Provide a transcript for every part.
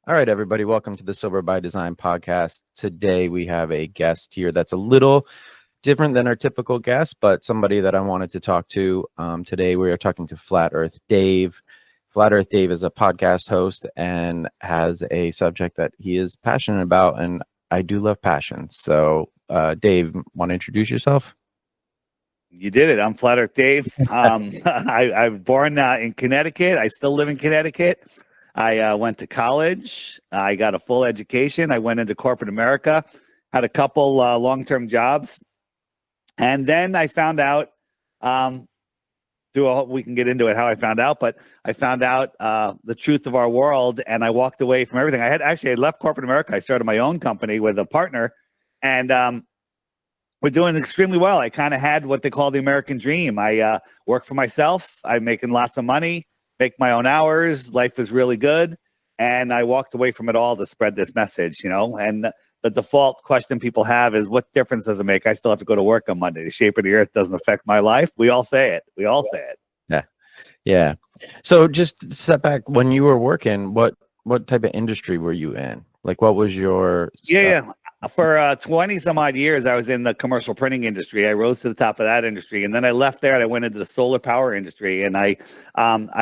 All right, everybody, welcome to the Sober by Design podcast. Today we have a guest here that's a little different than our typical guest, but somebody that I wanted to talk to. Today we are talking to Flat Earth Dave. Flat Earth Dave is a podcast host and has a subject that he is passionate about, and I do love passion. So, Dave, want to introduce yourself? You did it. I'm Flat Earth Dave. I was born in Connecticut. I still live in Connecticut. I went to college. I got a full education. I went into corporate America, had a couple long-term jobs. And then I found out, we can get into it how I found out, but I found out the truth of our world, and I walked away from everything. I left corporate America. I started my own company with a partner, and we're doing extremely well. I kind of had what they call the American dream. I work for myself. I'm making lots of money, make my own hours. Life is really good. And I walked away from it all to spread this message, and the default question people have is, what difference does it make? I still have to go to work on Monday. The shape of the earth doesn't affect my life. We all say it. Say it. Yeah. Yeah. So just step back. When you were working, what type of industry were you in? Like, what was your... Yeah. For 20 some odd years, I was in the commercial printing industry. I rose to the top of that industry, and then I left there and I went into the solar power industry. And I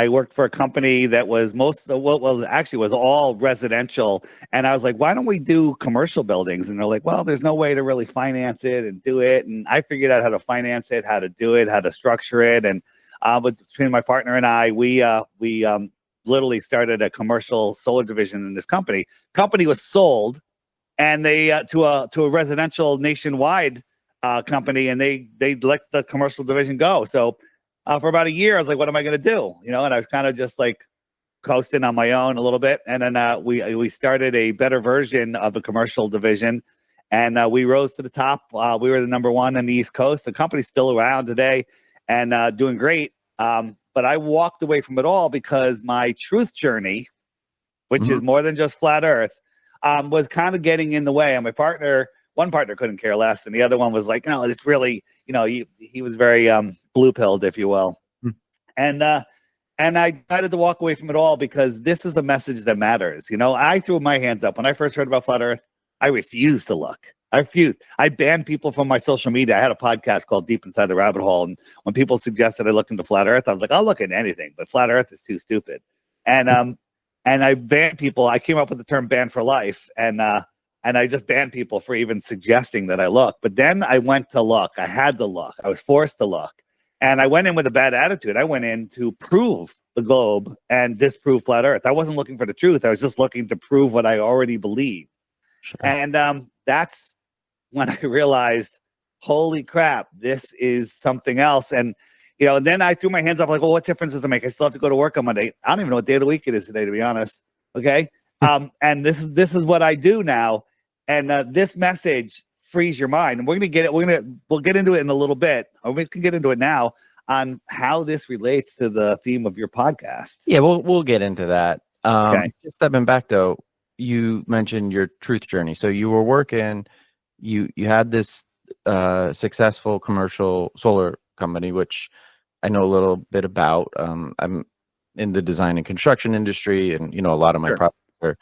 worked for a company that was was all residential. And I was like, why don't we do commercial buildings? And they're like, well, there's no way to really finance it and do it. And I figured out how to finance it, how to do it, how to structure it. And but between my partner and I, we literally started a commercial solar division in this company. Company was sold. And they to a residential nationwide company, and they let the commercial division go. So for about a year, I was like, "What am I going to do?" And I was kind of just like coasting on my own a little bit. And then we started a better version of the commercial division, and we rose to the top. We were the number one on the East Coast. The company's still around today and doing great. But I walked away from it all because my truth journey, which is more than just flat Earth, was kind of getting in the way. And one partner couldn't care less. And the other one was like, no, it's really, he was very blue-pilled, if you will. And I decided to walk away from it all because this is the message that matters. I threw my hands up. When I first heard about Flat Earth, I refused to look. I refused. I banned people from my social media. I had a podcast called Deep Inside the Rabbit Hole. And when people suggested I look into Flat Earth, I was like, I'll look at anything, but Flat Earth is too stupid. And I banned people. I came up with the term "ban for life," and I just banned people for even suggesting that I look. But then I went to look. I had to look. I was forced to look, and I went in with a bad attitude. I went in to prove the globe and disprove flat Earth. I wasn't looking for the truth. I was just looking to prove what I already believed. Sure. And that's when I realized, holy crap, this is something else. And and then I threw my hands up like, well, what difference does it make? I still have to go to work on Monday. I don't even know what day of the week it is today, to be honest. Okay. And this is what I do now. And this message frees your mind. And we'll get into it in a little bit, or we can get into it now on how this relates to the theme of your podcast. Yeah, we'll get into that. Okay. Just stepping back though, you mentioned your truth journey. So you were working, you had this successful commercial solar company, which I know a little bit about. I'm in the design and construction industry, and a lot of my projects are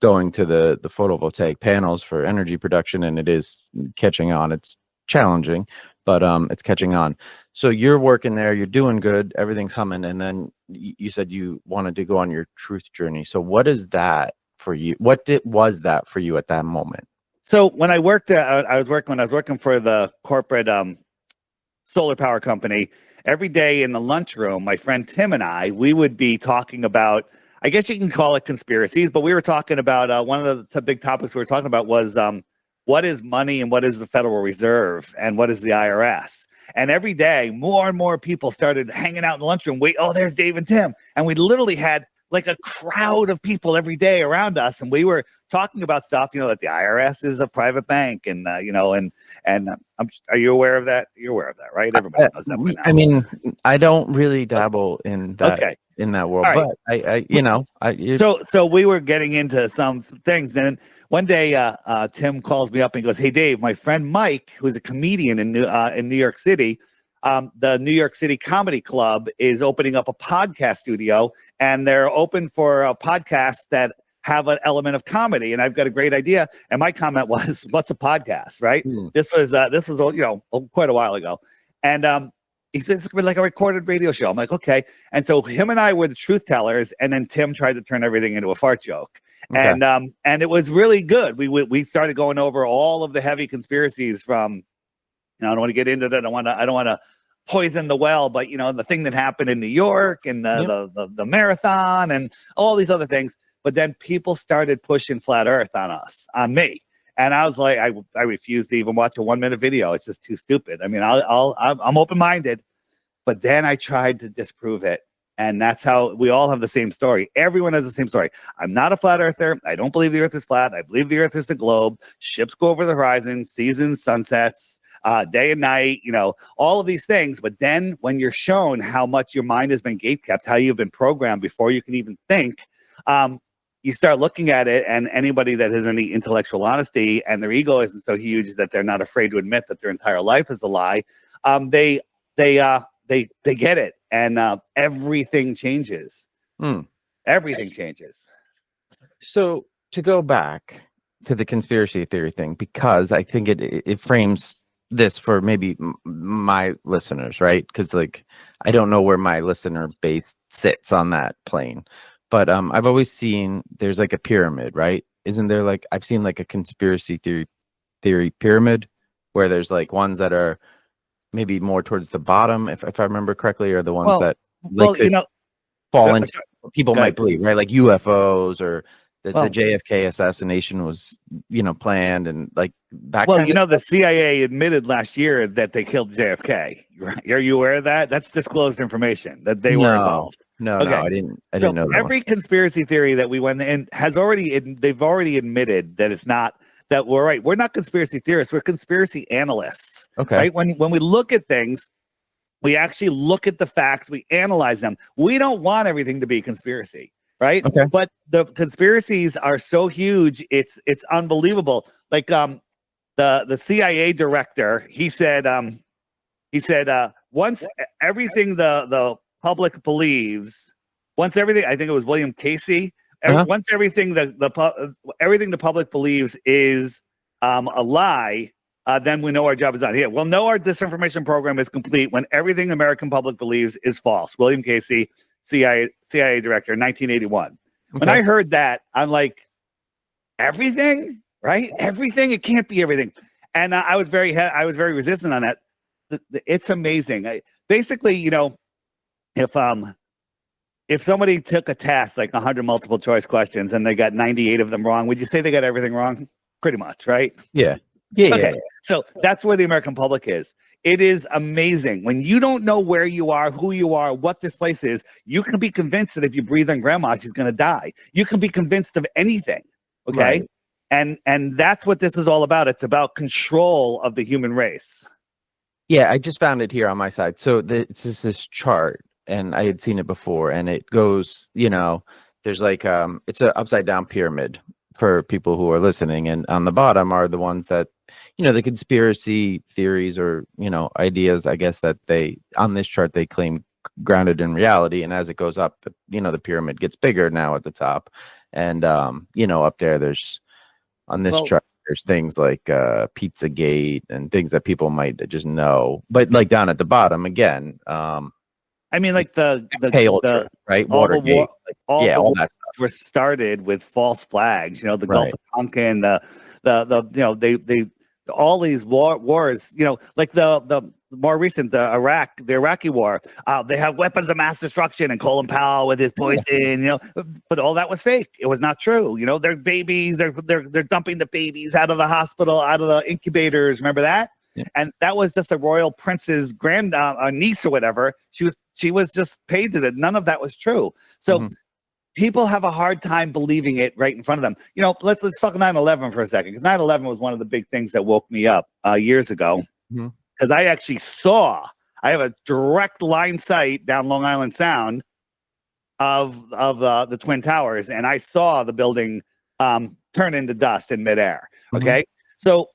going to the photovoltaic panels for energy production, and it is catching on. It's challenging, but it's catching on. So you're working there, you're doing good, everything's humming, and then you said you wanted to go on your truth journey. So what is that for you? Was that for you at that moment? So when I worked, I was working for the corporate solar power company. Every day in the lunchroom, my friend Tim and I, we would be talking about, I guess you can call it conspiracies, but we were talking about one of the big topics we were talking about was what is money and what is the Federal Reserve and what is the IRS? And every day, more and more people started hanging out in the lunchroom. There's Dave and Tim. And we literally had like a crowd of people every day around us. And we were talking about stuff, that the IRS is a private bank. And, are you aware of that? You're aware of that, right? Everybody knows that by now. I mean, I don't really dabble in that. Okay. In that world, right. But So we were getting into some things. And one day, Tim calls me up and goes, "Hey, Dave, my friend Mike, who's a comedian in New York City, the New York City Comedy Club is opening up a podcast studio, and they're open for podcasts that have an element of comedy, and I've got a great idea. And my comment was, "What's a podcast?" Right? Hmm. This was quite a while ago, and he said it's like a recorded radio show. I'm like, okay. And so him and I were the truth tellers, and then Tim tried to turn everything into a fart joke. Okay. And it was really good. We started going over all of the heavy conspiracies from, I don't want to get into that. I don't want to poison the well, but the thing that happened in New York and the marathon and all these other things. But then people started pushing flat Earth on me. And I was like, I refused to even watch a 1-minute video. It's just too stupid. I mean, I'm open-minded, but then I tried to disprove it. And that's how we all have the same story. Everyone has the same story. I'm not a flat earther. I don't believe the earth is flat. I believe the earth is a globe. Ships go over the horizon, seasons, sunsets, day and night, all of these things. But then when you're shown how much your mind has been gatekept, how you've been programmed before you can even think, you start looking at it, and anybody that has any intellectual honesty and their ego isn't so huge that they're not afraid to admit that their entire life is a lie, they get it, and everything changes. Everything changes. So to go back to the conspiracy theory thing, because I think it frames this for maybe my listeners, right? Because I don't know where my listener base sits on that plane. But I've always seen there's a pyramid, right? Isn't there I've seen a conspiracy theory pyramid where there's ones that are maybe more towards the bottom, if I remember correctly, or the ones that fall into people might believe, right? Like UFOs or the JFK assassination was planned, and that. Well, the CIA admitted last year that they killed JFK. Right? Are you aware of that? That's disclosed information that they were involved. No, I didn't know that. Every conspiracy theory that we went in they've already admitted that it's not, that we're right. We're not conspiracy theorists. We're conspiracy analysts. Okay. Right? When we look at things, we actually look at the facts. We analyze them. We don't want everything to be conspiracy, right? Okay. But the conspiracies are so huge, it's unbelievable. The CIA director, he said once everything the public believes, once everything, I think it was William Casey. Once everything everything the public believes is a lie, then we know our job is done. Here, we'll know our disinformation program is complete when everything American public believes is false. William Casey, CIA director, 1981. Okay. When I heard that, I'm like, everything, right? Everything. It can't be everything. And I was very resistant on that. It's amazing. Basically, if somebody took a test, 100 multiple choice questions, and they got 98 of them wrong, would you say they got everything wrong? Pretty much, right? Yeah. Okay. Yeah. So that's where the American public is. It is amazing. When you don't know where you are, who you are, what this place is, you can be convinced that if you breathe on grandma, she's going to die. You can be convinced of anything. Okay. Right. And that's what this is all about. It's about control of the human race. Yeah. I just found it here on my side. So it's just this chart, and I had seen it before, and it goes, there's it's an upside down pyramid for people who are listening. And on the bottom are the ones that, the conspiracy theories or, ideas, I guess, that on this chart, they claim grounded in reality. And as it goes up, the pyramid gets bigger now at the top. And, up there, there's on this chart, there's things like Pizzagate and things that people might just know. But down at the bottom, again, I mean, the right, Watergate, all that stuff were started with false flags. The Gulf of Tonkin, they all these wars. The more recent, the Iraqi war. They have weapons of mass destruction, and Colin Powell with his poison. But all that was fake. It was not true. They're babies. They're dumping the babies out of the hospital, out of the incubators. Remember that? Yeah. And that was just a royal prince's grand niece or whatever. She was just paid to it. None of that was true. So people have a hard time believing it right in front of them. Let's talk 9/11 for a second, because 9/11 was one of the big things that woke me up years ago. Because I actually I have a direct line sight down Long Island Sound of the Twin Towers, and I saw the building turn into dust in midair. Okay, so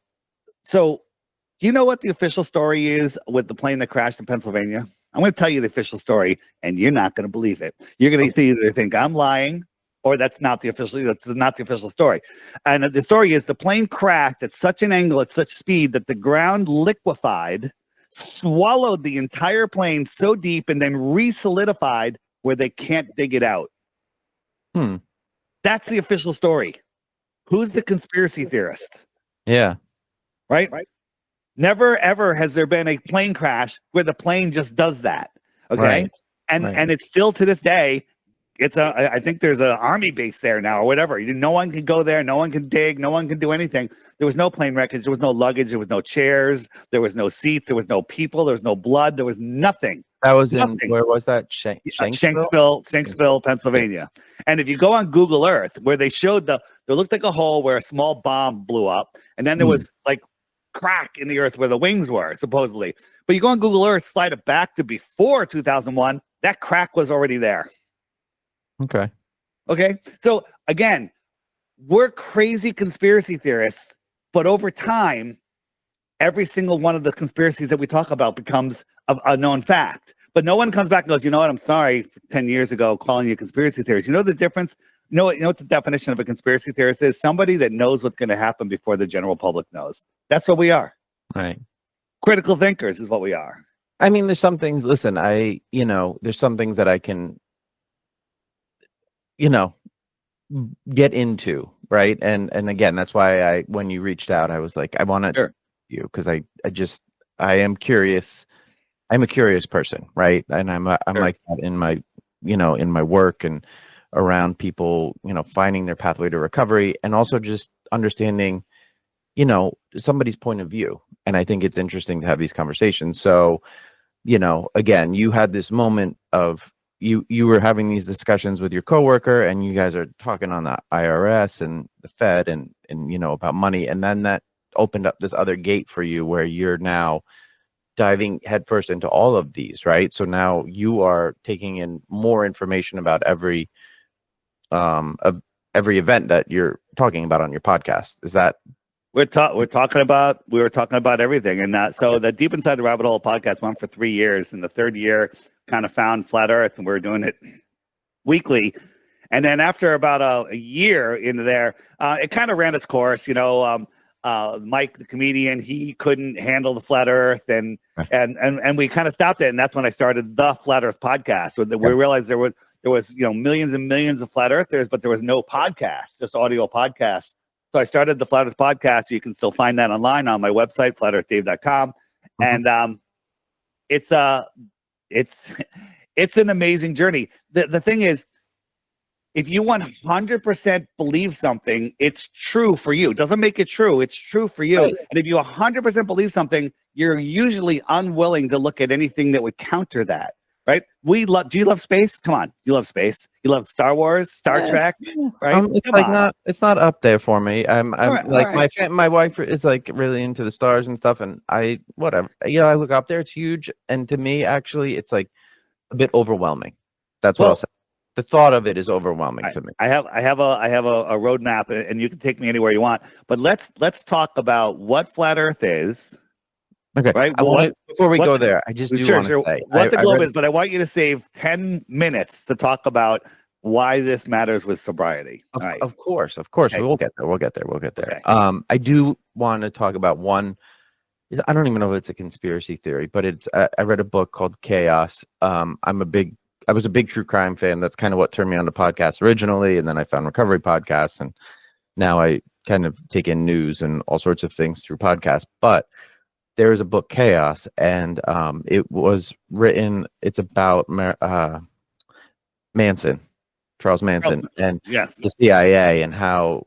do you know what the official story is with the plane that crashed in Pennsylvania? I'm going to tell you the official story, and you're not going to believe it. You're going to either think I'm lying, or that's not the official story. And the story is the plane crashed at such an angle, at such speed that the ground liquefied, swallowed the entire plane so deep, and then re-solidified where they can't dig it out. That's the official story. Who's the conspiracy theorist? Yeah. Right? Never ever has there been a plane crash where the plane just does that. Okay. Right. And it's still to this day, I think there's an army base there now or whatever. No one can go there. No one can dig. No one can do anything. There was no plane wreckage. There was no luggage. There was no chairs. There was no seats. There was no people. There was no blood. There was nothing. That was where was that? Shanksville, Pennsylvania. And if you go on Google Earth, where they showed there looked like a hole where a small bomb blew up, and then there was like crack in the earth where the wings were, supposedly. But you go on Google Earth, slide it back to before 2001, that crack was already there. Okay. So again, we're crazy conspiracy theorists, but over time, every single one of the conspiracies that we talk about becomes a known fact. But no one comes back and goes, you know what? I'm sorry, 10 years ago, calling you conspiracy theorists. You know the difference? You know what the definition of a conspiracy theorist is? Somebody that knows what's going to happen before the general public knows. That's what we are. Right. Critical thinkers is what we are. I mean, there's some things, listen, there's some things that I can, get into, right? And again, that's why when you reached out, I was like, I want to you, because I am curious. I'm a curious person, right? And I'm like that in my, in my work and around people, finding their pathway to recovery, and also just understanding, somebody's point of view. And I think it's interesting to have these conversations. So, again, you had this moment of you were having these discussions with your coworker, and you guys are talking on the IRS and the Fed and about money. And then that opened up this other gate for you where you're now diving headfirst into all of these, right? So now you are taking in more information about every event that you're talking about on your podcast. Is that we were talking about everything. And so the Deep Inside the Rabbit Hole podcast went for 3 years. And the third year kind of found Flat Earth, and we were doing it weekly. And then after about a year into there, it kind of ran its course. Mike, the comedian, he couldn't handle the Flat Earth, and we kind of stopped it. And that's when I started the Flat Earth podcast. So we realized there was millions and millions of flat earthers, but there was no podcast, just audio podcasts. So I started the Flat Earth podcast. You can still find that online on my website, flatearthdave.com. And it's an amazing journey. The thing is, if you 100% believe something, it's true for you. It doesn't make it true. It's true for you. Right. And if you 100% believe something, you're usually unwilling to look at anything that would counter that. Right? Do you love space? Come on. You love space. You love Star Wars, Star Trek, right? It's not up there for me. My wife is like really into the stars and stuff, and I look up there. It's huge. And to me, actually, it's like a bit overwhelming. That's what I'll say. The thought of it is overwhelming to me. I have a roadmap, and you can take me anywhere you want. But let's talk about what Flat Earth is. Okay. Right. Before we go there, I just want to say what the globe is, but I want you to save 10 minutes to talk about why this matters with sobriety. Of course. Okay. We'll get there. Okay. I do want to talk about one. I don't even know if it's a conspiracy theory, but it's. I read a book called Chaos. I was a big true crime fan. That's kind of what turned me on to podcasts originally, and then I found recovery podcasts, and now I kind of take in news and all sorts of things through podcasts. But there is a book, Chaos, and it was written. It's about Manson, Charles Manson, and the CIA, and how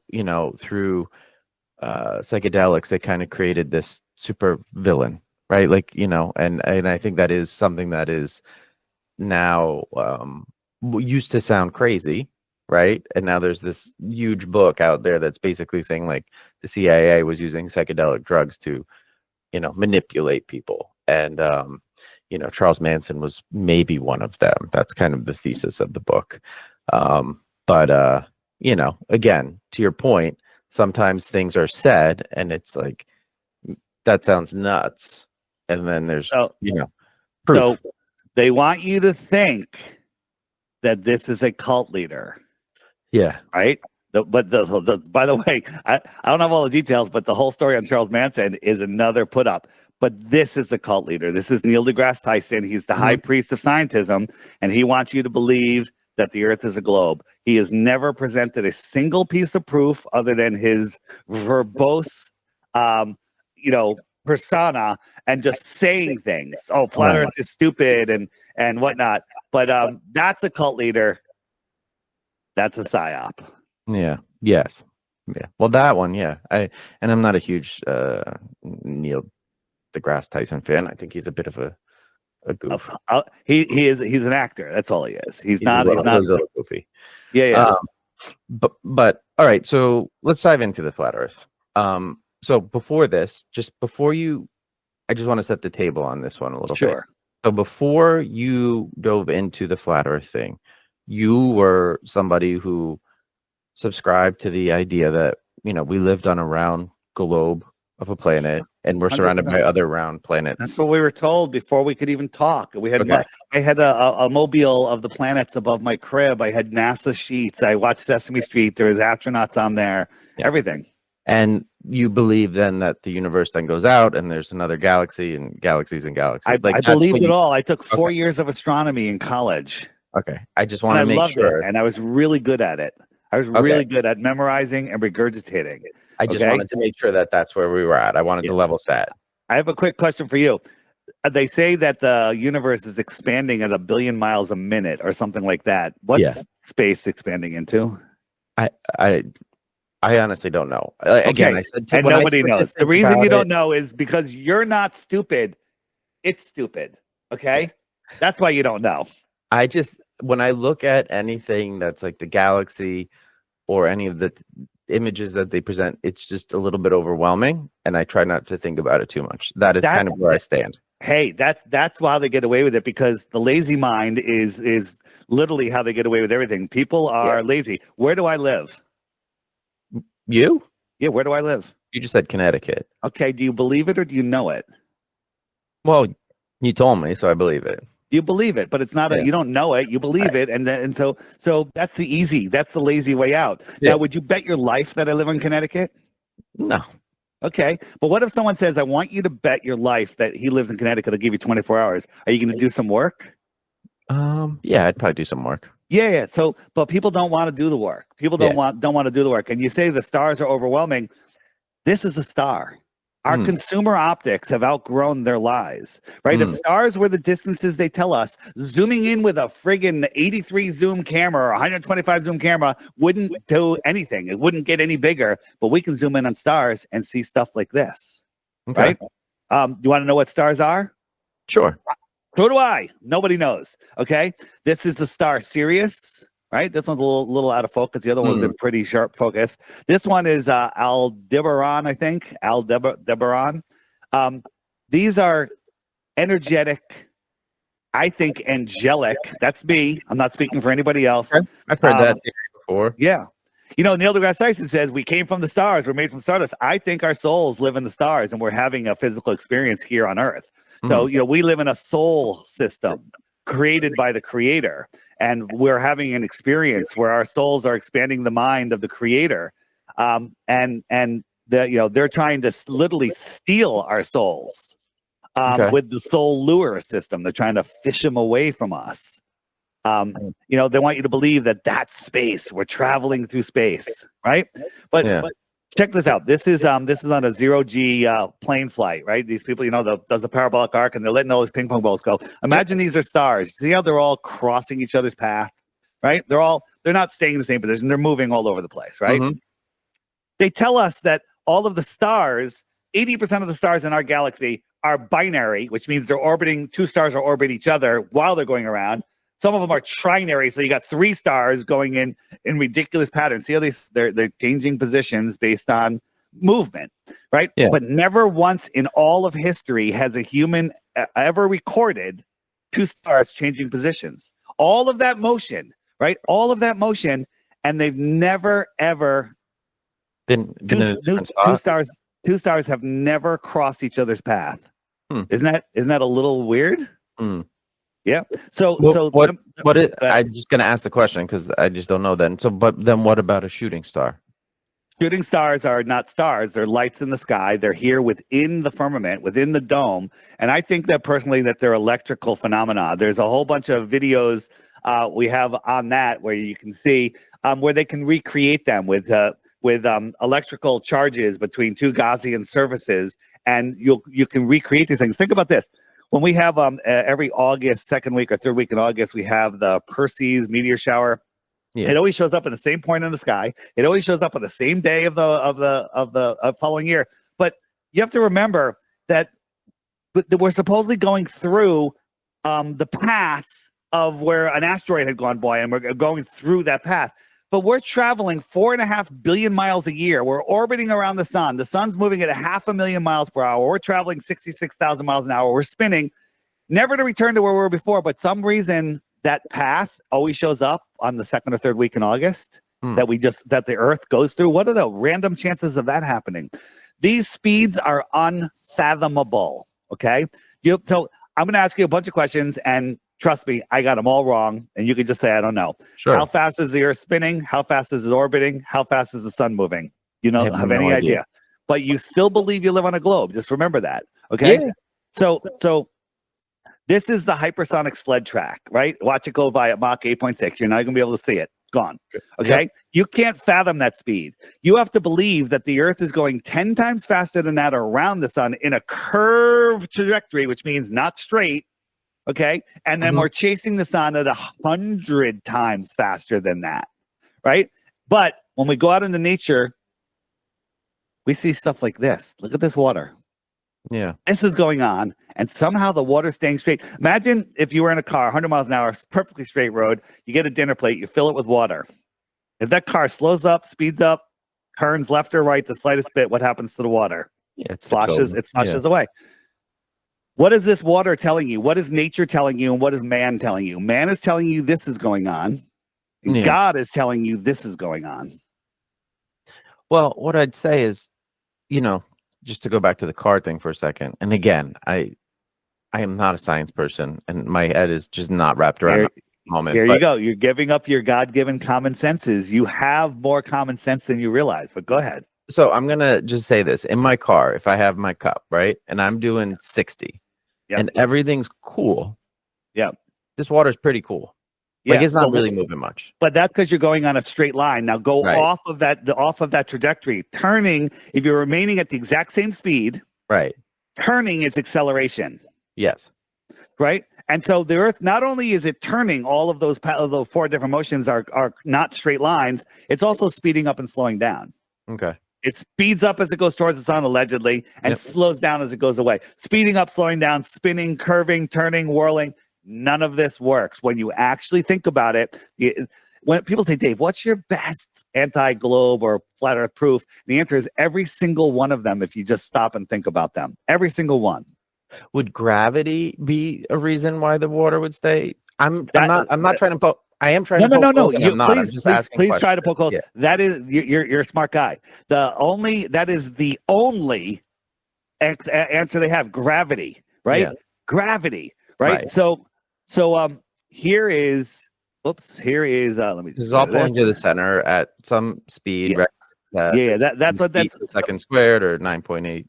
through psychedelics they kind of created this super villain, right? Like and I think that is something that is now used to sound crazy, right? And now there's this huge book out there that's basically saying like the CIA was using psychedelic drugs to manipulate people, and Charles Manson was maybe one of them. That's kind of the thesis of the book. But again, to your point, sometimes things are said and it's like that sounds nuts, and then there's proof. So they want you to think that this is a cult leader. Yeah. right? By the way, I don't have all the details, but the whole story on Charles Manson is another put up. But this is a cult leader. This is Neil deGrasse Tyson. He's the high priest of scientism, and he wants you to believe that the Earth is a globe. He has never presented a single piece of proof other than his verbose, persona, and just saying things. Oh, flat Earth is stupid and whatnot. But that's a cult leader. That's a psyop. Yeah. Yes. Yeah. Well, that one. Yeah. I'm not a huge Neil deGrasse Tyson fan. I think he's a bit of a goof. He's an actor. That's all he is. He's not a little goofy. Yeah. But all right. So let's dive into the flat Earth. So before this, I just want to set the table on this one a little bit. So before you dove into the flat Earth thing, you were somebody who subscribed to the idea that, we lived on a round globe of a planet and we're surrounded 100%. By other round planets. That's what we were told before we could even talk. We had I had a mobile of the planets above my crib. I had NASA sheets. I watched Sesame Street. There was astronauts on there. Yeah. Everything. And you believe then that the universe then goes out and there's another galaxy and galaxies and galaxies. I believed it all. I took 4 years of astronomy in college. Okay. I just want to make sure. And I was really good at it. I was really good at memorizing and regurgitating. I just wanted to make sure that that's where we were at. I wanted to level set. I have a quick question for you. They say that the universe is expanding at 1 billion miles a minute or something like that. What's space expanding into? I honestly don't know. Again, I said and nobody knows. The reason you don't know is because you're not stupid. It's stupid. Okay? That's why you don't know. When I look at anything that's like the galaxy or any of the images that they present, it's just a little bit overwhelming, and I try not to think about it too much. That's kind of where I stand. Hey, that's why they get away with it, because the lazy mind is literally how they get away with everything. People are lazy. Where do I live? You? Yeah, where do I live? You just said Connecticut. Okay, do you believe it or do you know it? Well, you told me, so I believe it. You believe it, but it's not you don't know it. You believe it, and so that's the lazy way out. Yeah. Now, would you bet your life that I live in Connecticut? No. Okay, but what if someone says, "I want you to bet your life that he lives in Connecticut. I'll give you 24 hours." Are you going to do some work? Yeah, I'd probably do some work. Yeah. So, but people don't want to do the work. People don't want to do the work. And you say the stars are overwhelming. This is a star. Our consumer optics have outgrown their lies, right? If stars were the distances they tell us, zooming in with a friggin' 83 zoom camera or 125 zoom camera wouldn't do anything. It wouldn't get any bigger, but we can zoom in on stars and see stuff like this, right? You want to know what stars are? Sure. So do I. Nobody knows, okay? This is the star Sirius. Right, this one's a little out of focus. The other one's in pretty sharp focus. This one is Aldebaran, I think. Aldebaran. These are energetic. I think angelic. That's me. I'm not speaking for anybody else. I've heard that theory before. Yeah. Neil deGrasse Tyson says we came from the stars. We're made from stardust. I think our souls live in the stars, and we're having a physical experience here on Earth. So we live in a soul system created by the Creator. And we're having an experience where our souls are expanding the mind of the Creator, and they're trying to literally steal our souls with the soul lure system. They're trying to fish them away from us. They want you to believe that that's space. We're traveling through space, right? But check this out. This is on a 0G plane flight, right? These people, does the parabolic arc, and they're letting all these ping pong balls go. Imagine these are stars. See how they're all crossing each other's path, right? They're not staying in the same position. They're moving all over the place, right? They tell us that all of the stars, 80% of the stars in our galaxy are binary, which means two stars are orbiting each other while they're going around. Some of them are trinary, so you got 3 stars going in ridiculous patterns. See how they're changing positions based on movement, right? Yeah. But never once in all of history has a human ever recorded 2 stars changing positions. All of that motion, right? All of that motion, and they've never ever been two stars have never crossed each other's path. Isn't that a little weird? Yeah. So What so what what is, uh, I'm just gonna ask the question because I just don't know then. So, but then what about a shooting star? shooting stars are not stars; they're lights in the sky. They're here within the firmament, within the dome. And I think that personally, that they're electrical phenomena. There's a whole bunch of videos we have on that where you can see where they can recreate them with electrical charges between two Gaussian surfaces, and you can recreate these things. Think about this. When we have every August, second week or third week in August, we have the Perseus meteor shower. Yeah. It always shows up in the same point in the sky. It always shows up on the same day of the following year. But you have to remember that we're supposedly going through the path of where an asteroid had gone by, and we're going through that path. But we're traveling 4.5 billion miles a year. We're orbiting around the sun. The sun's moving at 500,000 miles per hour. We're traveling 66,000 miles an hour. We're spinning, never to return to where we were before. But some reason that path always shows up on the second or third week in August that the Earth goes through. What are the random chances of that happening? These speeds are unfathomable. Okay. So I'm going to ask you a bunch of questions, and trust me, I got them all wrong. And you can just say, I don't know. Sure. How fast is the Earth spinning? How fast is it orbiting? How fast is the sun moving? You don't have any idea. But you still believe you live on a globe. Just remember that. Okay. Yeah. So this is the hypersonic sled track, right? Watch it go by at Mach 8.6. You're not going to be able to see it. Gone. Okay. Yep. You can't fathom that speed. You have to believe that the Earth is going 10 times faster than that around the sun in a curved trajectory, which means not straight. Okay. And then we're chasing the sun at 100 times faster than that. Right. But when we go out into nature, we see stuff like this. Look at this water. Yeah. This is going on, and somehow the water's staying straight. Imagine if you were in a car, 100 miles an hour, perfectly straight road. You get a dinner plate, you fill it with water. If that car slows up, speeds up, turns left or right the slightest bit, what happens to the water? Yeah. It sloshes away. What is this water telling you? What is nature telling you? And what is man telling you? Man is telling you this is going on. And God is telling you this is going on. Well, what I'd say is, just to go back to the car thing for a second. And again, I am not a science person, and my head is just not wrapped around the moment. Here you go. You're giving up your God-given common senses. You have more common sense than you realize, but go ahead. So I'm going to just say this. In my car, if I have my cup, right, and I'm doing 60 and everything's cool. Yeah. This water is pretty cool. Like it's not really moving much. But that's because you're going on a straight line. Now go off of that trajectory. Turning, if you're remaining at the exact same speed, turning is acceleration. Yes. Right? And so the Earth, not only is it turning, all of those four different motions are not straight lines, it's also speeding up and slowing down. Okay. It speeds up as it goes towards the sun, allegedly, and slows down as it goes away. Speeding up, slowing down, spinning, curving, turning, whirling. None of this works. When you actually think about it, when people say, Dave, what's your best anti-globe or flat earth proof? The answer is every single one of them, if you just stop and think about them. Every single one. Would gravity be a reason why the water would stay? I'm not trying to poke. I am trying to poke holes, Please try to poke holes. That is, you're a smart guy. That is the only answer they have. Gravity, right? Yeah. Gravity, right? So here is let me. This is all pulling to the center at some speed. Right? That's what that's second squared or 9.8.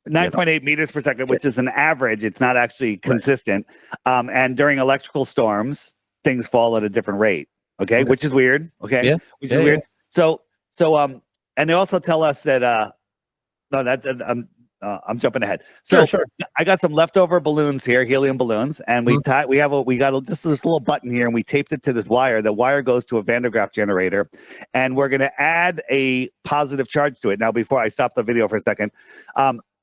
9.8 meters per second, which is an average. It's not actually consistent. And during electrical storms, things fall at a different rate. Okay, which is weird. Okay, which is weird. So, and they also tell us that I'm jumping ahead. So sure. I got some leftover balloons here, helium balloons, and we got just this little button here, and we taped it to this wire. The wire goes to a Van de Graaff generator, and we're going to add a positive charge to it. Now, before I stop the video for a second,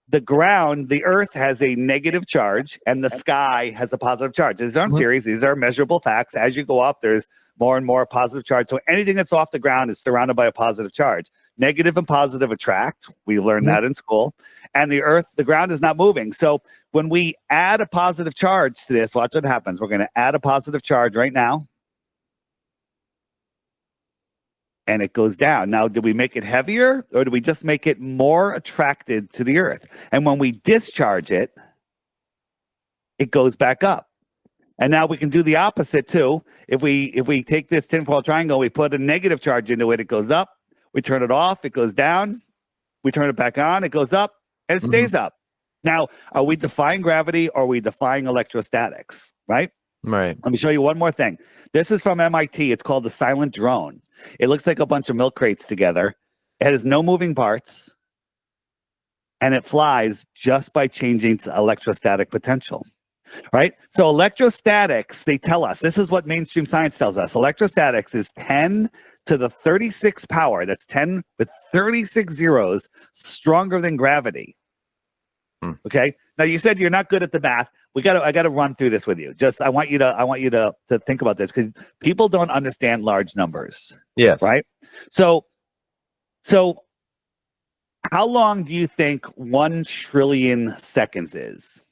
the Earth has a negative charge, and the sky has a positive charge. These aren't theories; these are measurable facts. As you go up, there's more and more positive charge. So anything that's off the ground is surrounded by a positive charge. Negative and positive attract. We learned that in school. And the ground is not moving. So when we add a positive charge to this, watch what happens. We're going to add a positive charge right now. And it goes down. Now, did we make it heavier, or did we just make it more attracted to the Earth? And when we discharge it, it goes back up. And now we can do the opposite too. If we take this tinfoil triangle, we put a negative charge into it, it goes up. We turn it off, it goes down. We turn it back on, it goes up, and it stays up. Now, are we defying gravity or are we defying electrostatics, right? Right. Let me show you one more thing. This is from MIT. It's called the silent drone. It looks like a bunch of milk crates together. It has no moving parts, and it flies just by changing its electrostatic potential, right? So electrostatics, they tell us, this is what mainstream science tells us. Electrostatics is 10 to the 36 power. That's 10 with 36 zeros stronger than gravity. Okay. Now you said you're not good at the math. I got to run through this with you. Just I want you to think about this because people don't understand large numbers. Yes. Right. So how long do you think 1 trillion seconds is?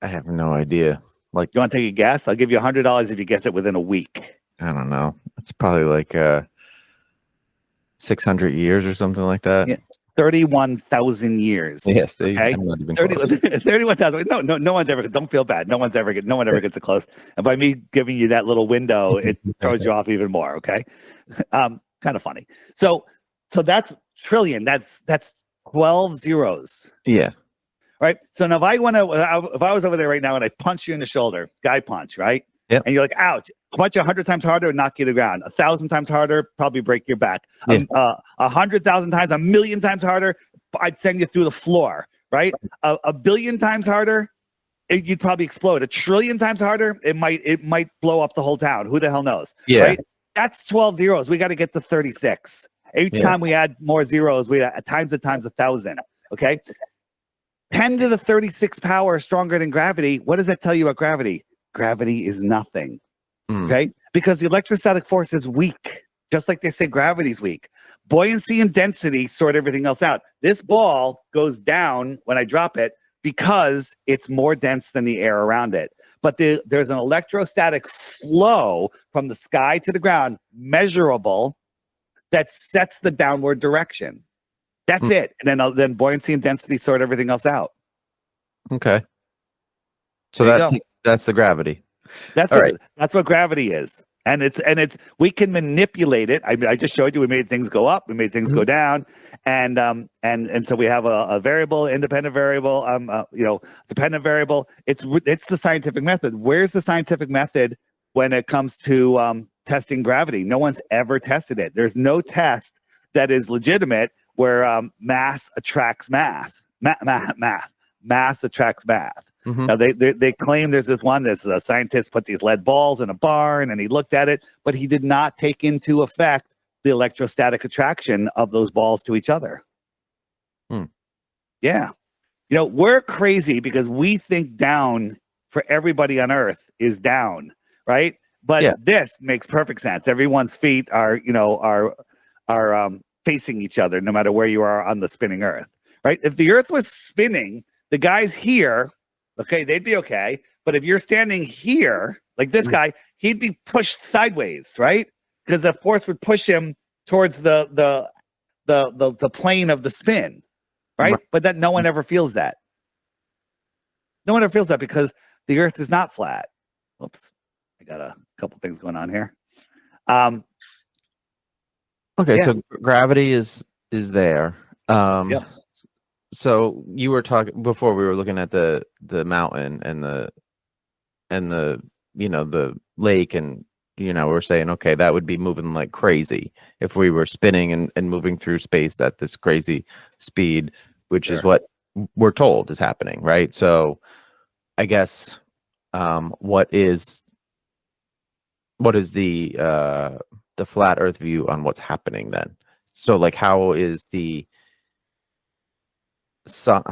I have no idea. Like, you want to take a guess? I'll give you $100 if you guess it within a week. I don't know. It's probably like 600 years or something like that. Yeah. 31,000 years. Yes. Okay. I'm not even close. 31,000. No one's ever. Don't feel bad. No one ever gets it close. And by me giving you that little window, it throws you off even more. Okay. Kind of funny. So that's trillion. That's 12 zeros. Yeah. Right. So now if I was over there right now and I punch you in the shoulder, guy punch, right? Yep. And you're like, ouch, punch you 100 times harder and knock you to the ground. 1,000 times harder, probably break your back. Yeah. 100,000 times, 1,000,000 times harder, I'd send you through the floor, right? A billion times harder, you'd probably explode. 1 trillion times harder, it might blow up the whole town. Who the hell knows? Yeah. Right? That's 12 zeros. We got to get to 36. Each time we add more zeros, we add times 1,000. Okay. 10 to the 36 power stronger than gravity. What does that tell you about gravity? Gravity is nothing. Okay? Because the electrostatic force is weak. Just like they say gravity is weak. Buoyancy and density sort everything else out. This ball goes down when I drop it because it's more dense than the air around it. But there's an electrostatic flow from the sky to the ground, measurable, that sets the downward direction. That's it. And then buoyancy and density sort everything else out. Okay. So that's the gravity. That's what gravity is. And it's we can manipulate it. I just showed you we made things go up, we made things go down, and so we have a variable, independent variable, dependent variable. It's the scientific method. Where's the scientific method when it comes to testing gravity? No one's ever tested it. There's no test that is legitimate where mass attracts math. Mass attracts math. Now they claim there's this one that's a scientist put these lead balls in a barn and he looked at it, but he did not take into effect the electrostatic attraction of those balls to each other. Yeah. We're crazy because we think down for everybody on Earth is down, right? But this makes perfect sense. Everyone's feet are facing each other no matter where you are on the spinning Earth, right? If the Earth was spinning, the guys here, okay, they'd be okay. But if you're standing here, like this guy, he'd be pushed sideways, right? Because the force would push him towards the plane of the spin, right? But that no one ever feels that. No one ever feels that because the Earth is not flat. Oops, I got a couple things going on here. Okay, so gravity is there. So you were talking before, we were looking at the mountain and the the lake, and we're saying, okay, that would be moving like crazy if we were spinning and moving through space at this crazy speed, which is what we're told is happening, right? So I guess what is the flat Earth view on what's happening then? So like, how is the sun,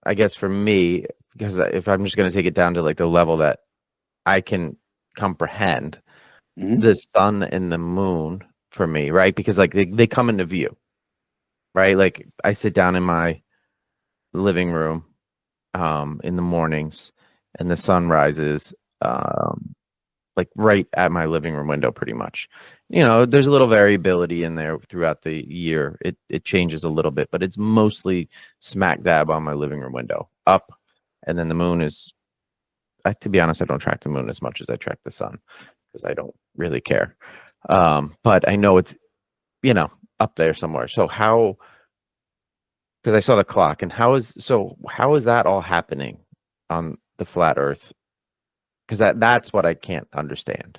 I guess for me, because if I'm just going to take it down to like the level that I can comprehend, the sun and the moon for me, right? Because like they come into view, right? Like I sit down in my living room in the mornings and the sun rises like right at my living room window pretty much. There's a little variability in there throughout the year. It changes a little bit, but it's mostly smack dab on my living room window up, and then the moon is to be honest, I don't track the moon as much as I track the sun because I don't really care. But I know it's, up there somewhere. So how, because I saw the clock, and how is that all happening on the flat Earth? Because that's what I can't understand.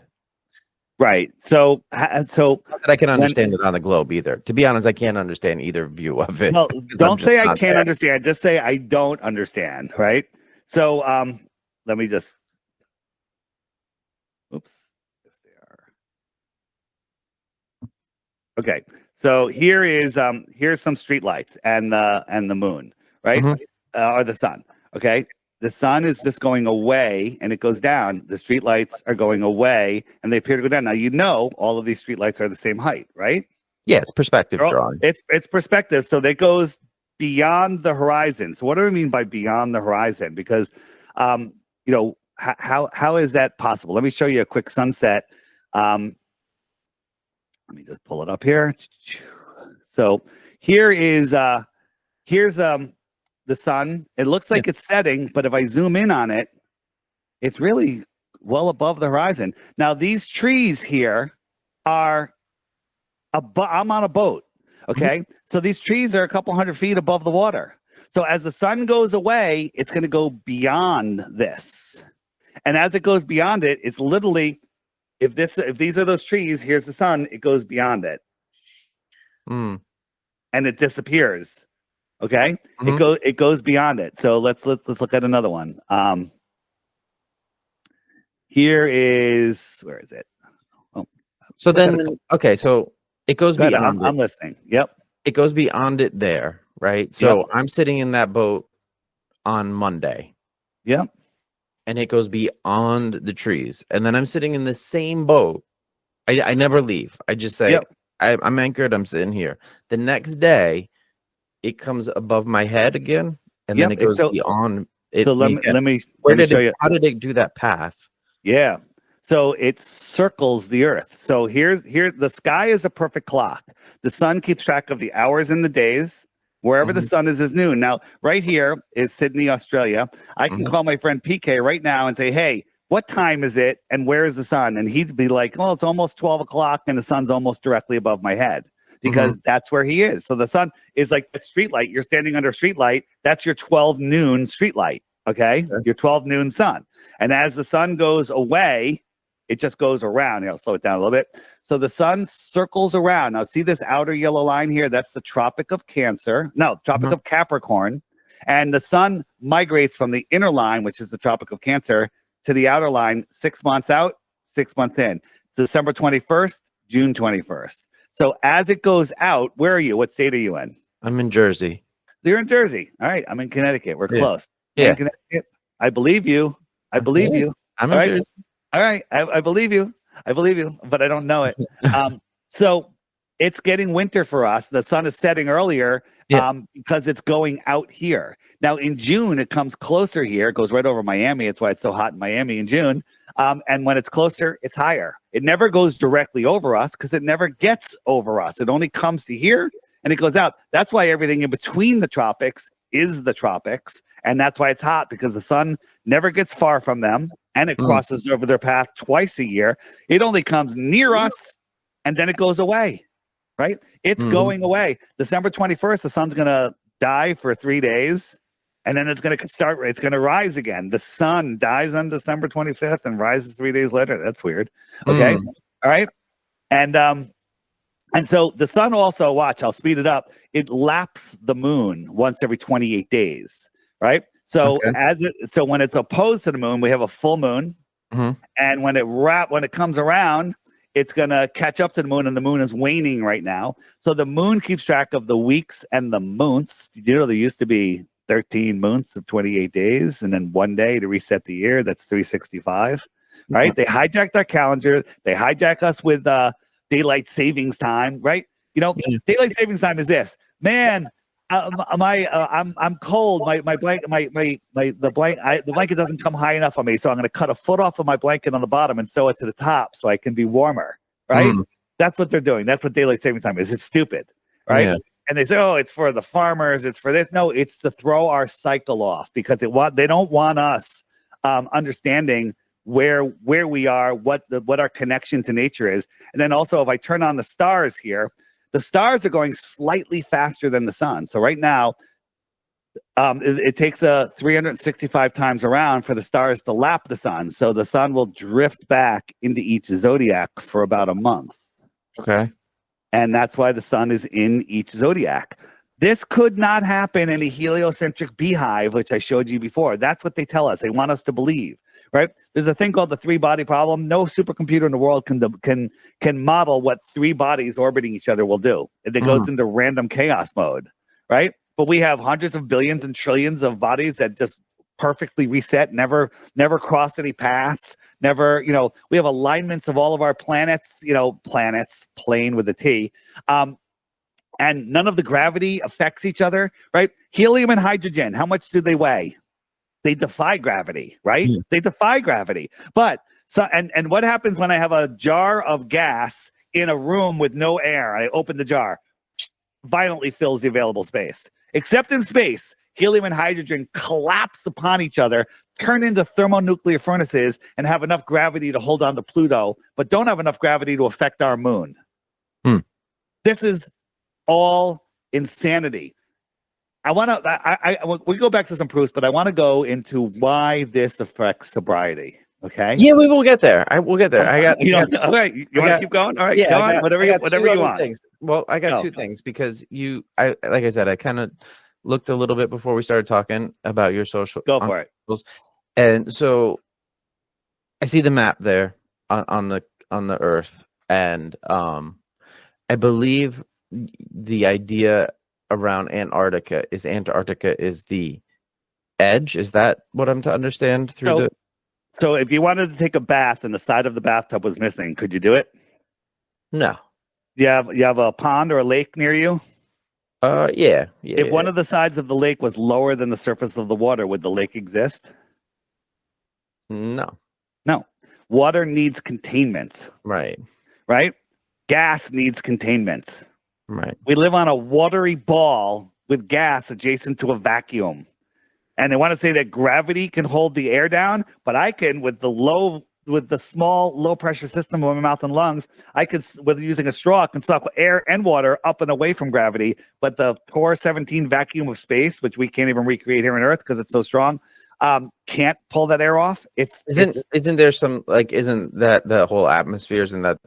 Right. So Not that I can understand it on the globe either. To be honest, I can't understand either view of it. Well, 'cause don't say I can't there. understand. Just say I don't understand. Right. So let me just. Oops. Yes, they are. Okay. So here's some street lights and the moon, right? Or the sun. Okay. The sun is just going away and it goes down. The street lights are going away and they appear to go down. Now, all of these street lights are the same height, right? Yeah, it's perspective drawing. It's perspective. So that goes beyond the horizon. So what do I mean by beyond the horizon? Because, how is that possible? Let me show you a quick sunset. Let me just pull it up here. So here's the sun. It looks like it's setting, but if I zoom in on it, it's really well above the horizon. Now these trees here are I'm on a boat. Okay. So these trees are a couple hundred feet above the water. So as the sun goes away, it's going to go beyond this. And as it goes beyond it, it's literally, if these are those trees, here's the sun, it goes beyond it. And it disappears. Okay. It goes beyond it. So let's look at another one. Where is it? Oh, so then, okay. So it goes beyond I'm listening. Yep. It goes beyond it there, right? So I'm sitting in that boat on Monday. Yep. And it goes beyond the trees. And then I'm sitting in the same boat. I never leave. I just say, I'm anchored. I'm sitting here. The next day, it comes above my head again. And then it goes beyond it. So let me show you. How did it do that path? Yeah. So it circles the earth. So here's the sky is a perfect clock. The sun keeps track of the hours and the days. Wherever the sun is noon. Now, right here is Sydney, Australia. I can call my friend PK right now and say, hey, what time is it? And where is the sun? And he'd be like, well, it's almost 12 o'clock and the sun's almost directly above my head because that's where he is. So the sun is like a street light. You're standing under a street light. That's your 12 noon street light. Okay. Your 12 noon sun. And as the sun goes away, it just goes around. Here, I'll slow it down a little bit. So the sun circles around. Now, see this outer yellow line here? That's the Tropic of Capricorn. And the sun migrates from the inner line, which is the Tropic of Cancer, to the outer line 6 months out, 6 months in. December 21st, June 21st. So as it goes out, where are you? What state are you in? I'm in Jersey. You're in Jersey. All right. I'm in Connecticut. We're close. Yeah. In Connecticut. I believe you. I believe you. I'm in Jersey. All right. I believe you. I believe you, but I don't know it. So it's getting winter for us. The sun is setting earlier because it's going out here. Now in June, it comes closer here. It goes right over Miami. It's why it's so hot in Miami in June. And when it's closer, it's higher. It never goes directly over us because it never gets over us. It only comes to here and it goes out. That's why everything in between the tropics is the tropics. And that's why it's hot because the sun never gets far from them. And it crosses over their path twice a year. It only comes near us, and then it goes away, right? It's going away. December 21st, the sun's going to die for 3 days, and then it's going to rise again. The sun dies on December 25th and rises 3 days later. That's weird. Okay. All right. And so the sun also, watch, I'll speed it up. It laps the moon once every 28 days, right? So so when it's opposed to the moon, we have a full moon, and when it comes around, it's gonna catch up to the moon, and the moon is waning right now. So the moon keeps track of the weeks and the months. You know, there used to be 13 months of 28 days, and then 1 day to reset the year. That's 365. Right? They hijacked our calendar. They hijack us with daylight savings time. Right? You know, daylight savings time is this, man. I'm cold. The blanket doesn't come high enough on me, so I'm going to cut a foot off of my blanket on the bottom and sew it to the top so I can be warmer. Right? That's what they're doing. That's what daylight savings time is. It's stupid, right? Yeah. And they say, "Oh, it's for the farmers. It's for this." No, it's to throw our cycle off because they don't want us understanding where we are, what our connection to nature is. And then also, if I turn on the stars here, the stars are going slightly faster than the sun. So right now, it takes 365 times around for the stars to lap the sun. So the sun will drift back into each zodiac for about a month. Okay. And that's why the sun is in each zodiac. This could not happen in a heliocentric beehive, which I showed you before. That's what they tell us. They want us to believe, right? There's a thing called the three-body problem. No supercomputer in the world can model what three bodies orbiting each other will do. It goes into random chaos mode, right? But we have hundreds of billions and trillions of bodies that just perfectly reset, never cross any paths, never, we have alignments of all of our planets, plane with a T. And none of the gravity affects each other, right? Helium and hydrogen, how much do they weigh? They defy gravity, right? Yeah. They defy gravity. But and what happens when I have a jar of gas in a room with no air? I open the jar, violently fills the available space. Except in space, helium and hydrogen collapse upon each other, turn into thermonuclear furnaces, and have enough gravity to hold on to Pluto, but don't have enough gravity to affect our moon. This is all insanity. We go back to some proofs, but I want to go into why this affects sobriety. Okay. Yeah, we will get there. We'll get there. All right. You want to keep going? All right. Yeah, go on. Whatever you want. Things. Well, I got two things because like I said, I kind of looked a little bit before we started talking about your social. Go for it. And so I see the map there on the Earth, and I believe the idea around Antarctica is the edge. Is that what I'm to understand through So if you wanted to take a bath and the side of the bathtub was missing, could you do it? No. You have a pond or a lake near you? Yeah. If one of the sides of the lake was lower than the surface of the water, would the lake exist? No. Water needs containment. Right. Gas needs containment. Right. We live on a watery ball with gas adjacent to a vacuum. And I want to say that gravity can hold the air down, but I can, with the small low pressure system of my mouth and lungs, I could, with using a straw, can suck air and water up and away from gravity. But the Core 17 vacuum of space, which we can't even recreate here on Earth because it's so strong, can't pull that air off. Isn't there some, like, isn't that the whole atmospheres and that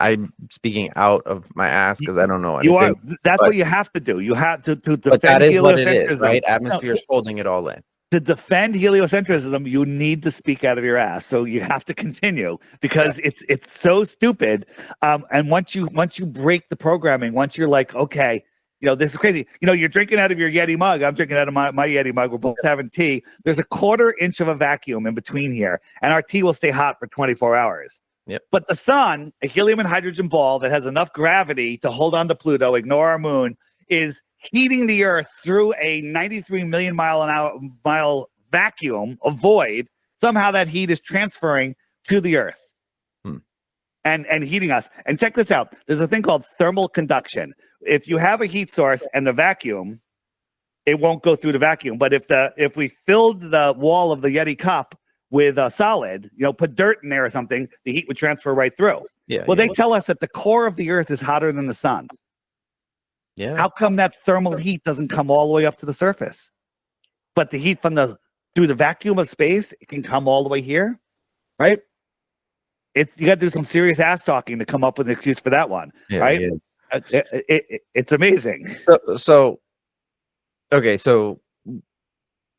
I'm speaking out of my ass because I don't know anything. That's what you have to do. You have to defend but that is what it is, right? Atmosphere is holding it all in. To defend heliocentrism, you need to speak out of your ass. So you have to continue because it's so stupid. And once you break the programming, once you're like, okay, this is crazy. You're drinking out of your Yeti mug. I'm drinking out of my Yeti mug. We're both having tea. There's a 1/4 inch of a vacuum in between here, and our tea will stay hot for 24 hours. Yep. But the sun, a helium and hydrogen ball that has enough gravity to hold on to Pluto, ignore our moon, is heating the Earth through a 93 million mile vacuum, a void. Somehow that heat is transferring to the Earth and heating us. And check this out. There's a thing called thermal conduction. If you have a heat source and the vacuum, it won't go through the vacuum. But if we filled the wall of the Yeti cup with a solid, put dirt in there or something, the heat would transfer right through. Yeah. Well, they tell us that the core of the Earth is hotter than the sun. Yeah. How come that thermal heat doesn't come all the way up to the surface? But the heat through the vacuum of space, it can come all the way here, right? You got to do some serious ass talking to come up with an excuse for that one, right? Yeah. It's amazing. So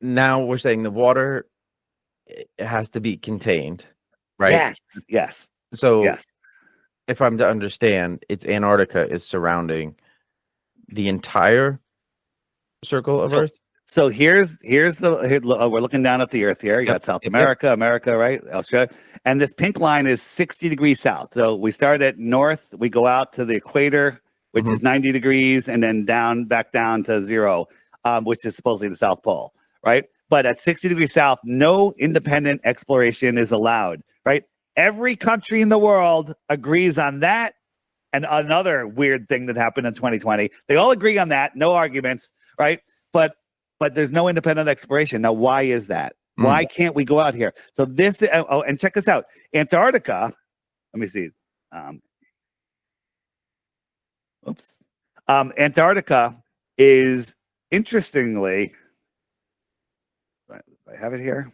now we're saying the water, it has to be contained, right? Yes. So if I'm to understand, it's Antarctica is surrounding the entire circle of Earth. So we're looking down at the Earth here. You got South America, right? Australia. And this pink line is 60 degrees south. So we start at north, we go out to the equator, which is 90 degrees, and then back down to 0, which is supposedly the South Pole, right? But at 60 degrees south, no independent exploration is allowed, right? Every country in the world agrees on that. And another weird thing that happened in 2020, they all agree on that, no arguments, right? But there's no independent exploration. Now, why is that? Why can't we go out here? So this, and check this out. Antarctica, let me see. Antarctica is interestingly, I have it here,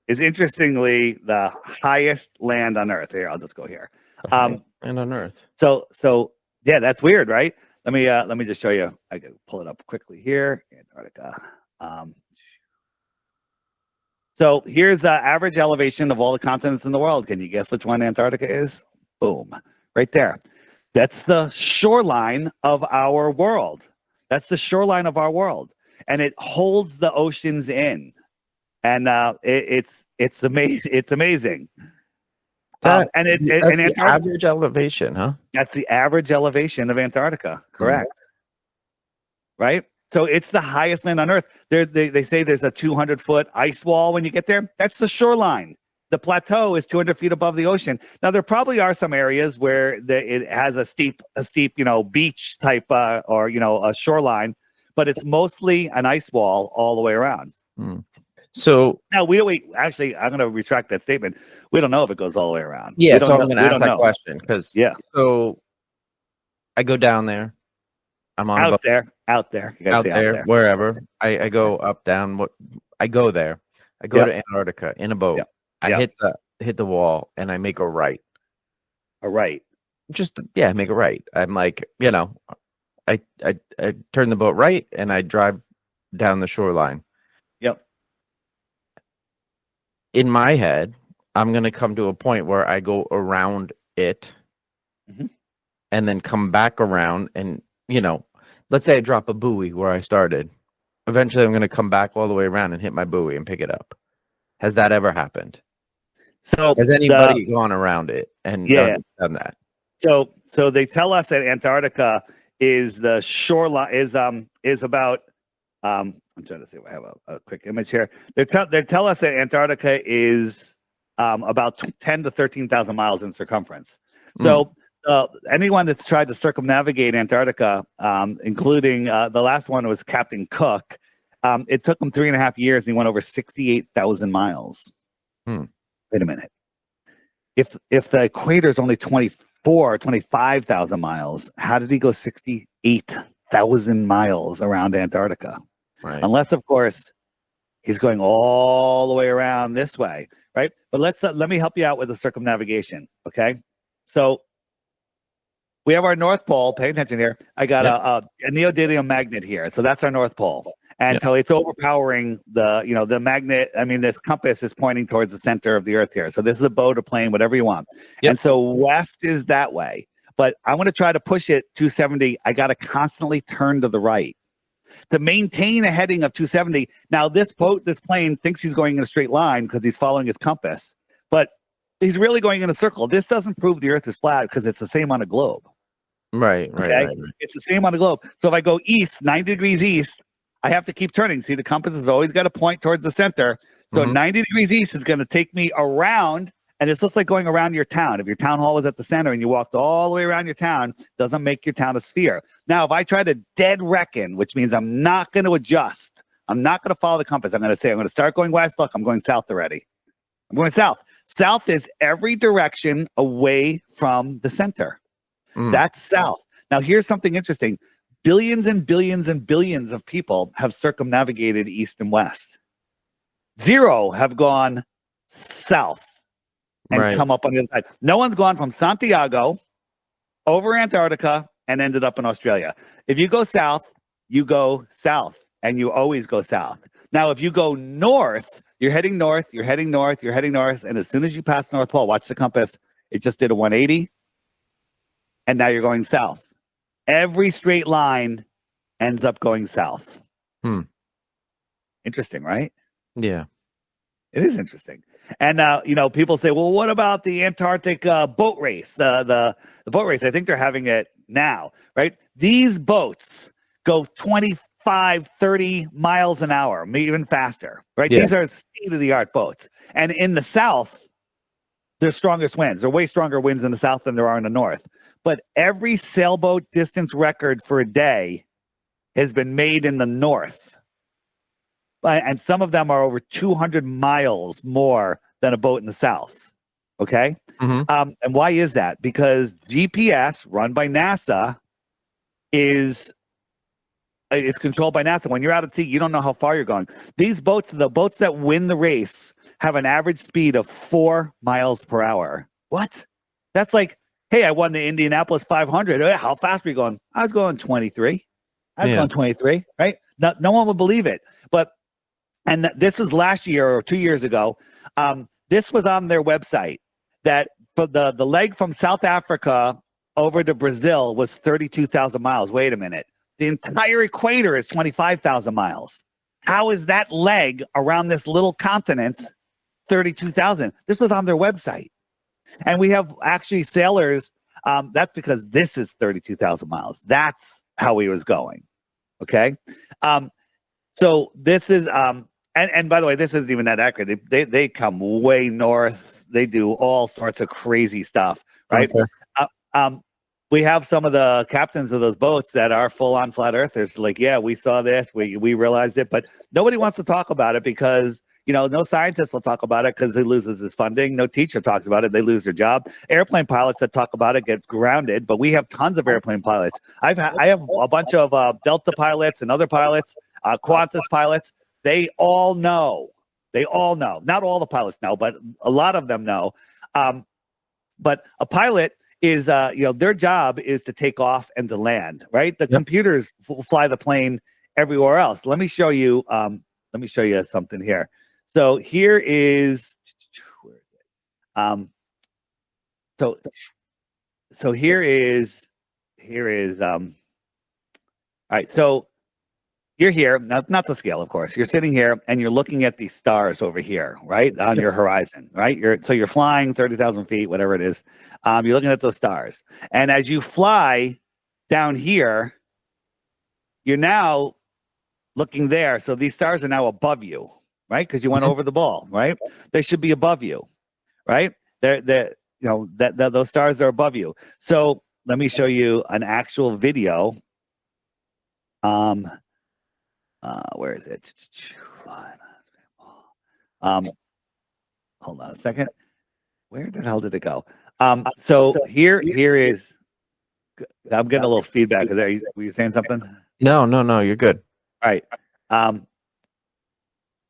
is interestingly the highest land on Earth. Here, I'll just go here. And on Earth. So yeah, that's weird, right? Let me just show you. I can pull it up quickly here. Antarctica. So here's the average elevation of all the continents in the world. Can you guess which one Antarctica is? Boom, right there. That's the shoreline of our world. That's the shoreline of our world, and it holds the oceans in. And it's amazing. It's amazing. That's the average elevation, huh? That's the average elevation of Antarctica. Correct. Right. So it's the highest land on Earth. They say there's a 200-foot ice wall when you get there. That's the shoreline. The plateau is 200 feet above the ocean. Now there probably are some areas where it has a steep, beach type or a shoreline, but it's mostly an ice wall all the way around. So now actually, I'm going to retract that statement. We don't know if it goes all the way around. Yeah, so I'm going to ask that question because So I go down there. I'm on out there. Out there, wherever. I go up, down. I go there. I go to Antarctica in a boat. Yep. I hit the wall and I make a right. A right. Make a right. I'm like, I turn the boat right and I drive down the shoreline. Yep. In my head, I'm going to come to a point where I go around it and then come back around and, let's say I drop a buoy where I started. Eventually, I'm going to come back all the way around and hit my buoy and pick it up. Has that ever happened? So has anybody gone around it and done that? So they tell us that Antarctica is the shoreline is about I'm trying to see if I have a quick image here. They tell us that Antarctica is about 10 to 13,000 miles in circumference. So anyone that's tried to circumnavigate Antarctica, including the last one was Captain Cook, it took him 3.5 years and he went over 68,000 miles. Wait a minute. If the equator is only 25,000 miles, how did he go 68,000 miles around Antarctica? Right. Unless, of course, he's going all the way around this way, right? But let me help you out with the circumnavigation, okay? So we have our North Pole. Pay attention here. I got a neodymium magnet here, so that's our North Pole, and so it's overpowering the magnet. I mean, this compass is pointing towards the center of the Earth here. So this is a boat, a plane, whatever you want. And so west is that way, but I want to try to push it 270. I got to constantly turn to the right to maintain a heading of 270. Now, this plane thinks he's going in a straight line because he's following his compass, but he's really going in a circle. This doesn't prove the Earth is flat because it's the same on a globe. Right. It's the same on the globe. So if I go east, 90 degrees east, I have to keep turning. See, the compass has always got to point towards the center. So 90 degrees east is going to take me around, and it's just like going around your town. If your town hall was at the center and you walked all the way around your town, doesn't make your town a sphere. Now, if I try to dead reckon, which means I'm not going to adjust, I'm not going to follow the compass. I'm going to say, I'm going to start going west. Look, I'm going south already. I'm going south. South is every direction away from the center. That's south. Now, here's something interesting. Billions and billions and billions of people have circumnavigated east and west. 0 have gone south and come up on the other side. No one's gone from Santiago over Antarctica and ended up in Australia. If you go south, and you always go south. Now, if you go north, you're heading north, and as soon as you pass North Pole, watch the compass, it just did a 180. And now you're going south. Every straight line ends up going south. Interesting, right? Yeah. It is interesting. And people say, well, what about the Antarctic boat race? The boat race, I think they're having it now, right? These boats go 25, 30 miles an hour, maybe even faster, right? These are state-of-the-art boats. And in the south, there's strongest winds. There are way stronger winds in the south than there are in the north. But every sailboat distance record for a day has been made in the north. and some of them are over 200 miles more than a boat in the south. Okay. Mhm. And why is that? Because GPS, run by NASA, it's controlled by NASA. When you're out at sea, you don't know how far you're going. These boats, the boats that win the race, have an average speed of 4 miles per hour. What? That's like, hey, I won the Indianapolis 500. How fast were you going? I was going 23. Going 23, right? No one would believe it. But, and this was last year or 2 years ago. This was on their website that for the leg from South Africa over to Brazil was 32,000 miles. Wait a minute. The entire equator is 25,000 miles. How is that leg around this little continent 32,000? This was on their website. And we have actually sailors. That's because this is 32,000 miles. That's how he was going. Okay. So this is, and by the way, this isn't even that accurate. They come way north. They do all sorts of crazy stuff. Right. Okay. We have some of the captains of those boats that are full on flat earthers. Like, yeah, we saw this, we realized it, but nobody wants to talk about it because, no scientist will talk about it because he loses his funding. No teacher talks about it. They lose their job. Airplane pilots that talk about it get grounded, but we have tons of airplane pilots. I have a bunch of Delta pilots and other pilots, Qantas pilots. They all know. Not all the pilots know, but a lot of them know. But a pilot is their job is to take off and to land, right? The computers fly the plane everywhere else. Let me show you something here. So here is where is it? So here is all right. So you're here, not the scale, of course. You're sitting here and you're looking at these stars over here, right? On your horizon, right? You're flying 30,000 feet, whatever it is. You're looking at those stars. And as you fly down here, you're now looking there. So these stars are now above you, right? Because you went over the ball, right? They should be above you, right? Those stars are above you. So let me show you an actual video. Where is it? Hold on a second. Where the hell did it go? So here is. I'm getting a little feedback. Were you saying something? No, you're good. All right.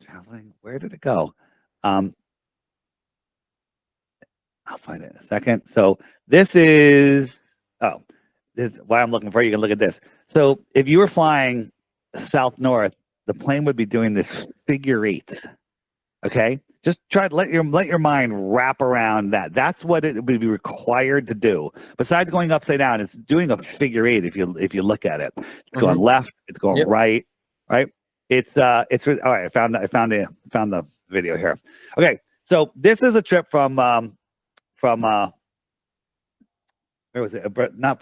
Traveling. Where did it go? I'll find it in a second. So this is. This is why I'm looking for it. You can look at this. So if you were flying south north, the plane would be doing this figure eight. Okay, just try to let your mind wrap around that. That's what it would be required to do. Besides going upside down, it's doing a figure eight. If you look at it, it's going left, it's going right. It's all right. I found the video here. Okay, so this is a trip from where was it?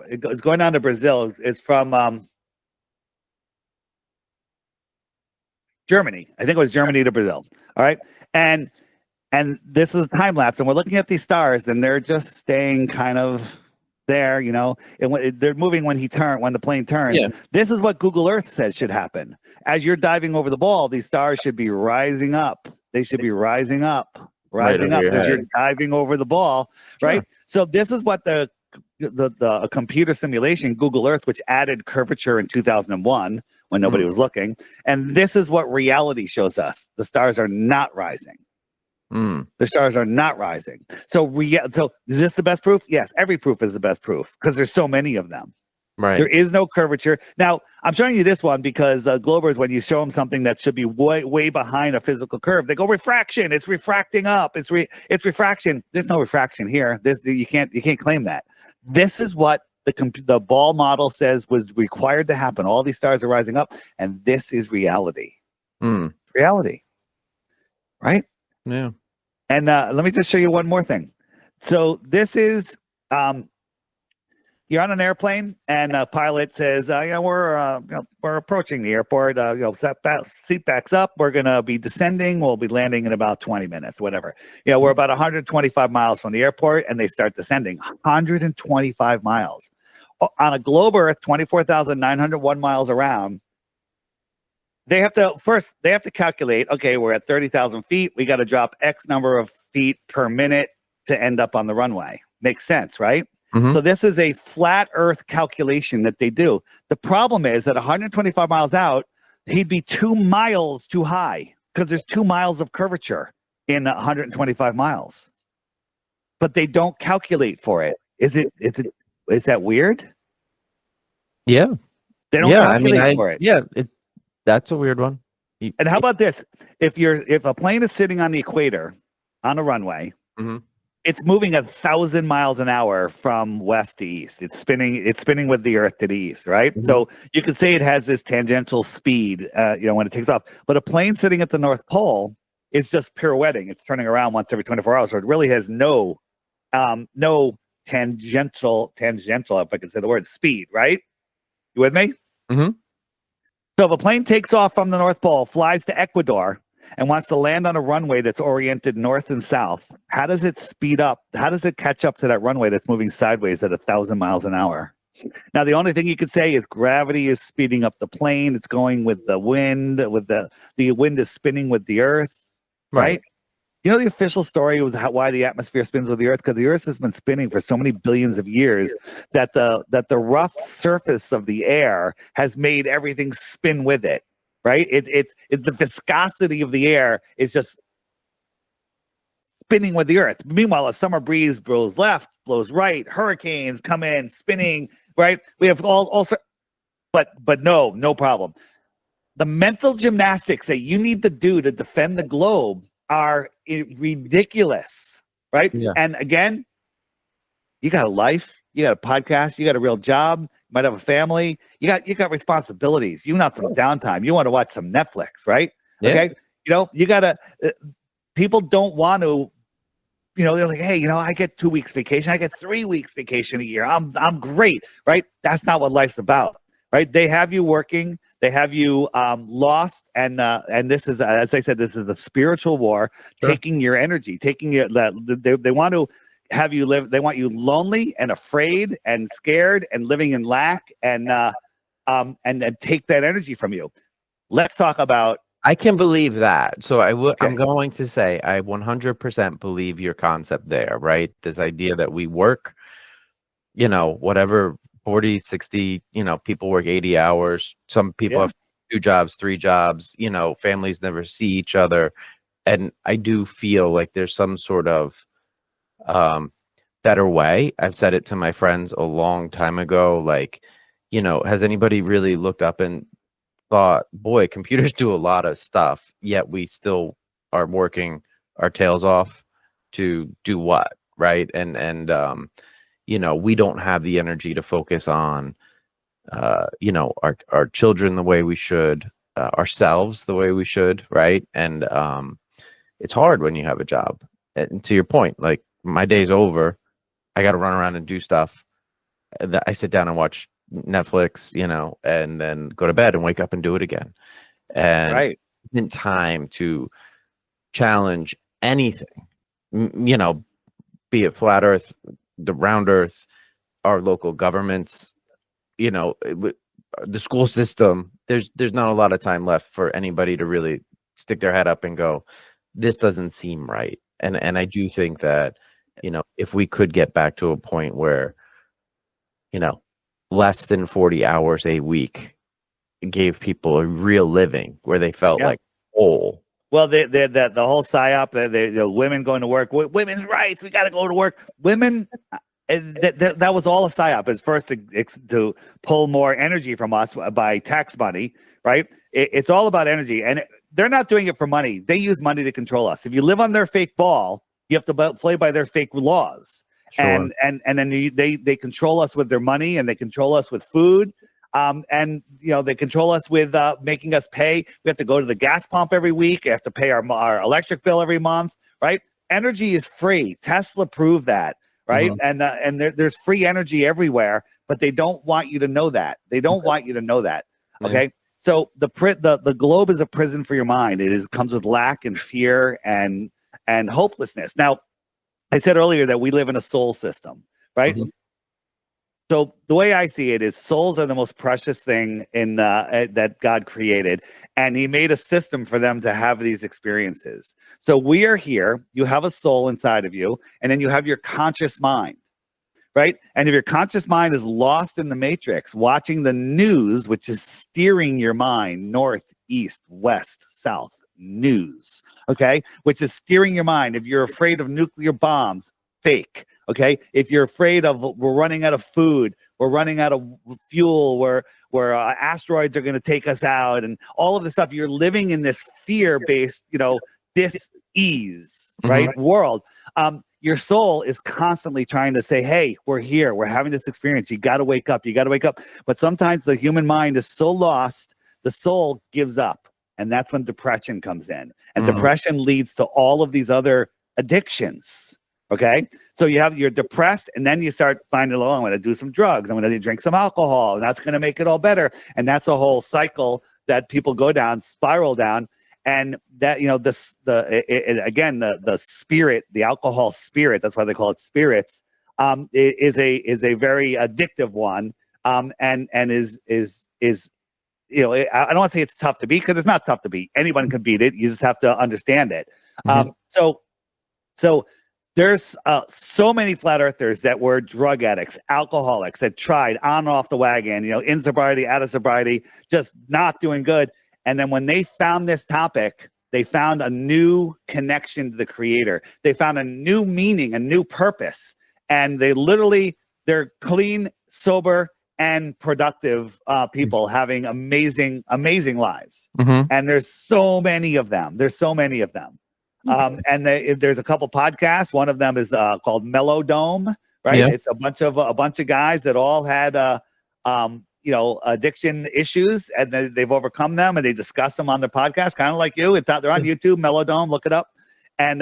It's going down to Brazil. It's from Germany. I think it was Germany to Brazil. All right. And this is a time lapse, and we're looking at these stars, and they're just staying kind of there, and they're moving when the plane turns. Yeah. This is what Google Earth says should happen. As you're diving over the ball, these stars should be rising up. They should be rising up as you're diving over the ball, right? Sure. So this is what the computer simulation, Google Earth, which added curvature in 2001 when nobody was looking. And this is what reality shows us. The stars are not rising. The stars are not rising. So is this the best proof? Yes, every proof is the best proof because there's so many of them. Right. There is no curvature. Now, I'm showing you this one because Globers, when you show them something that should be way behind a physical curve, they go refraction. It's refracting up. It's refraction. There's no refraction here. You can't claim that. This is what the ball model says was required to happen. All these stars are rising up, and this is reality. Reality, right? Yeah. And let me just show you one more thing. So this is you're on an airplane, and a pilot says, we're approaching the airport. Seat backs up. We're going to be descending. We'll be landing in about 20 minutes, whatever. We're about 125 miles from the airport, and they start descending. 125 miles. On a globe Earth, 24,901 miles around, they have to calculate, okay, we're at 30,000 feet. We got to drop X number of feet per minute to end up on the runway. Makes sense, right? Mhm. So this is a flat earth calculation that they do. The problem is at 125 miles out, he'd be 2 miles too high because there's 2 miles of curvature in 125 miles. But they don't calculate for it. Is that weird? Yeah. They don't Yeah. I mean, calculate for it. yeah, that's a weird one. And how about this? If a plane is sitting on the equator on a runway, Mhm. it's moving 1,000 miles an hour from west to east. It's spinning with the earth to the east, right? Mhm. So you could say it has this tangential speed, when it takes off. But a plane sitting at the North Pole is just pirouetting. It's turning around once every 24 hours. So it really has no tangential, if I can say the word, speed, right? You with me? Mhm. So if a plane takes off from the North Pole, flies to Ecuador, and wants to land on a runway that's oriented north and south, how does it speed up? How does it catch up to that runway that's moving sideways at 1,000 miles an hour? Now, the only thing you could say is gravity is speeding up the plane. It's going with the wind. With the wind is spinning with the earth, right? You know, the official story was why the atmosphere spins with the earth, because the earth has been spinning for so many billions of years that the rough surface of the air has made everything spin with it, right? It's the viscosity of the air is just spinning with the earth. Meanwhile, a summer breeze blows left, blows right, hurricanes come in, spinning, right? We have but no problem. The mental gymnastics that you need to do to defend the globe are ridiculous, right? Yeah. And again, you got a life, you got a podcast, you got a real job, you might have a family, you got responsibilities. You want some downtime. You want to watch some Netflix, right? Yeah. Okay, you gotta. People don't want to. They're like, hey, I get 2 weeks vacation, I get 3 weeks vacation a year. I'm great, right? That's not what life's about, right? They have you working. They have you lost, and this is, as I said, this is a spiritual war, Sure. taking your energy, taking it. They want to have you live. They want you lonely and afraid and scared and living in lack, and take that energy from you. Let's talk about. I can believe that. So I'm Okay. going to say I 100% believe your concept there, right? This idea that we work, whatever, 40, 60, people work 80 hours. Some people Yeah. have 2 jobs, 3 jobs, families never see each other. And I do feel like there's some sort of better way. I've said it to my friends a long time ago. Like, has anybody really looked up and thought, boy, computers do a lot of stuff, yet we still are working our tails off to do what, right? And we don't have the energy to focus on our children the way we should, ourselves the way we should, right? And it's hard when you have a job. And to your point, like, my day's over, I got to run around and do stuff. I sit down and watch Netflix, and then go to bed and wake up and do it again. And Right. in time to challenge anything, be it flat earth, the round earth, our local governments, the school system. There's not a lot of time left for anybody to really stick their head up and go, this doesn't seem right. And I do think that, if we could get back to a point where, less than 40 hours a week gave people a real living where they felt like whole. Well, the whole psyop, the women going to work, women's rights, we got to go to work. Women, that was all a psyop. It's first to pull more energy from us by tax money, right? It's all about energy, and they're not doing it for money. They use money to control us. If you live on their fake ball, you have to play by their fake laws. Sure. And then they control us with their money, and they control us with food. And they control us with making us pay. We have to go to the gas pump every week. We have to pay our electric bill every month, right? Energy is free. Tesla proved that, right? Mhm. And there's free energy everywhere, but they don't want you to know that. They don't want you to know that. Okay. So the globe is a prison for your mind. Comes with lack and fear and hopelessness. Now, I said earlier that we live in a soul system, right? Mhm. So the way I see it is souls are the most precious thing in that God created, and He made a system for them to have these experiences. So we are here. You have a soul inside of you, and then you have your conscious mind, right? And if your conscious mind is lost in the matrix, watching the news, which is steering your mind north, east, west, south, news, okay, which is steering your mind. If you're afraid of nuclear bombs, fake. Okay, if you're afraid of we're running out of food, we're running out of fuel, where asteroids are going to take us out, and all of the stuff, you're living in this fear-based, dis-ease, right, world. Your soul is constantly trying to say, "Hey, we're here. We're having this experience. You got to wake up. You got to wake up." But sometimes the human mind is so lost, the soul gives up, and that's when depression comes in, and depression leads to all of these other addictions. Okay, so you're depressed, and then you start finding, oh, I'm going to do some drugs. I'm going to drink some alcohol, and that's going to make it all better. And that's a whole cycle that people go down, spiral down. And that, the spirit, the alcohol spirit, that's why they call it spirits, is a very addictive one. And is I don't want to say it's tough to beat, because it's not tough to beat. Anyone can beat it. You just have to understand it. So there's so many flat earthers that were drug addicts, alcoholics, that tried on and off the wagon, in sobriety, out of sobriety, just not doing good. And then when they found this topic, they found a new connection to the creator. They found a new meaning, a new purpose. And they're clean, sober, and productive people having amazing, amazing lives. And there's so many of them. And there's a couple podcasts. One of them is called Mellow Dome, right? Yeah. It's a bunch of guys that all had addiction issues, and they've overcome them, and they discuss them on their podcast, kind of like you. They're on YouTube, Mellow Dome. Look it up, and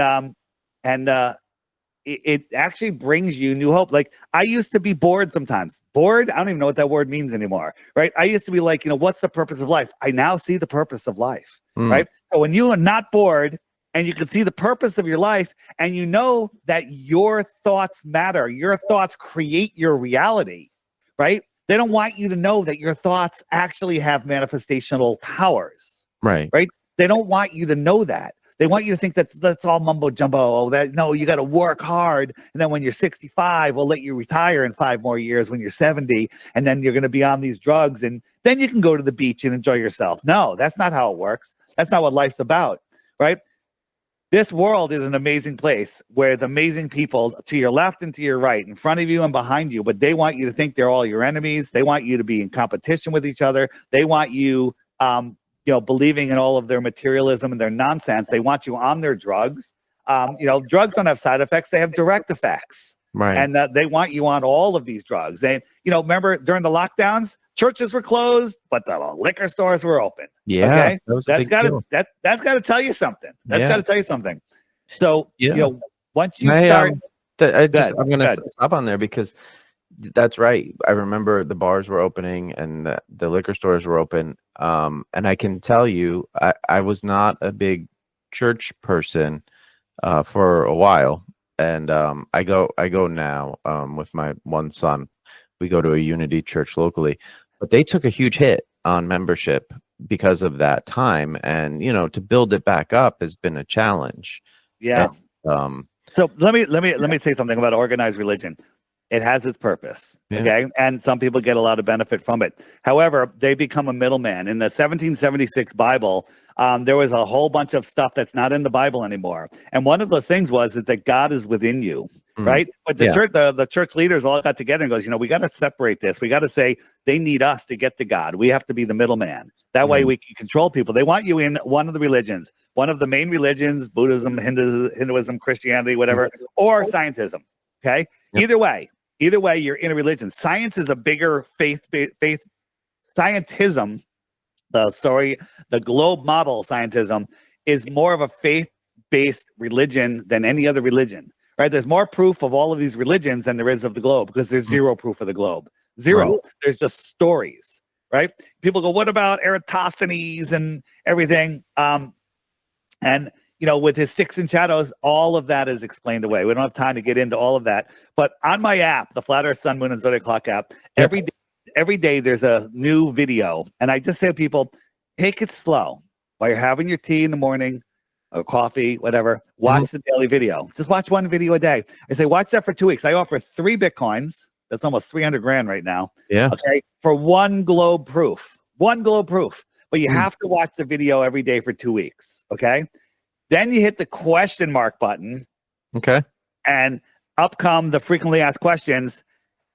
it actually brings you new hope. Like, I used to be bored sometimes. Bored? I don't even know what that word means anymore, right? I used to be like, what's the purpose of life? I now see the purpose of life, right? So when you are not bored, and you can see the purpose of your life, and you know that your thoughts matter. Your thoughts create your reality, right? They don't want you to know that your thoughts actually have manifestational powers, right? They don't want you to know that. They want you to think that that's all mumbo jumbo. No, you got to work hard. And then when you're 65, we'll let you retire in 5 more years when you're 70. And then you're going to be on these drugs. And then you can go to the beach and enjoy yourself. No, that's not how it works. That's not what life's about, right? This world is an amazing place where the amazing people to your left and to your right, in front of you and behind you, but they want you to think they're all your enemies. They want you to be in competition with each other. They want you, believing in all of their materialism and their nonsense. They want you on their drugs. Drugs don't have side effects. They have direct effects. Right. And they want you on all of these drugs. They, remember during the lockdowns, churches were closed, but the liquor stores were open. Yeah. Okay. That's got to tell you something. That's got to tell you something. So, once you start, I'm going to stop on there, because that's right. I remember the bars were opening and the liquor stores were open. And I can tell you, I was not a big church person for a while. And I go now with my one son. We go to a Unity church locally, but they took a huge hit on membership because of that time. And to build it back up has been a challenge. Yeah. And, so let me say something about organized religion. It has its purpose, okay? And some people get a lot of benefit from it. However, they become a middleman. In the 1776 Bible, there was a whole bunch of stuff that's not in the Bible anymore. And one of those things was that God is within you, right? But the church leaders all got together and goes, we got to separate this. We got to say they need us to get to God. We have to be the middleman. That way we can control people. They want you in one of the religions, one of the main religions, Buddhism, Hinduism, Christianity, whatever, or scientism, okay? Either way, you're in a religion. Science is a bigger faith. Scientism, the globe model scientism, is more of a faith-based religion than any other religion, right? There's more proof of all of these religions than there is of the globe, because there's zero proof of the globe. Zero. Right. There's just stories, right? People go, what about Eratosthenes and everything? And with his sticks and shadows, all of that is explained away. We don't have time to get into all of that. But on my app, the Flat Earth, Sun, Moon, and Zodiac Clock app, every day there's a new video. And I just say to people, take it slow. While you're having your tea in the morning or coffee, whatever, watch the daily video. Just watch one video a day. I say, watch that for 2 weeks. I offer 3 Bitcoins. That's almost 300 grand right now. Yeah. Okay. For one globe proof. But you have to watch the video every day for 2 weeks. Okay. Then you hit the question mark button. Okay. And up come the frequently asked questions.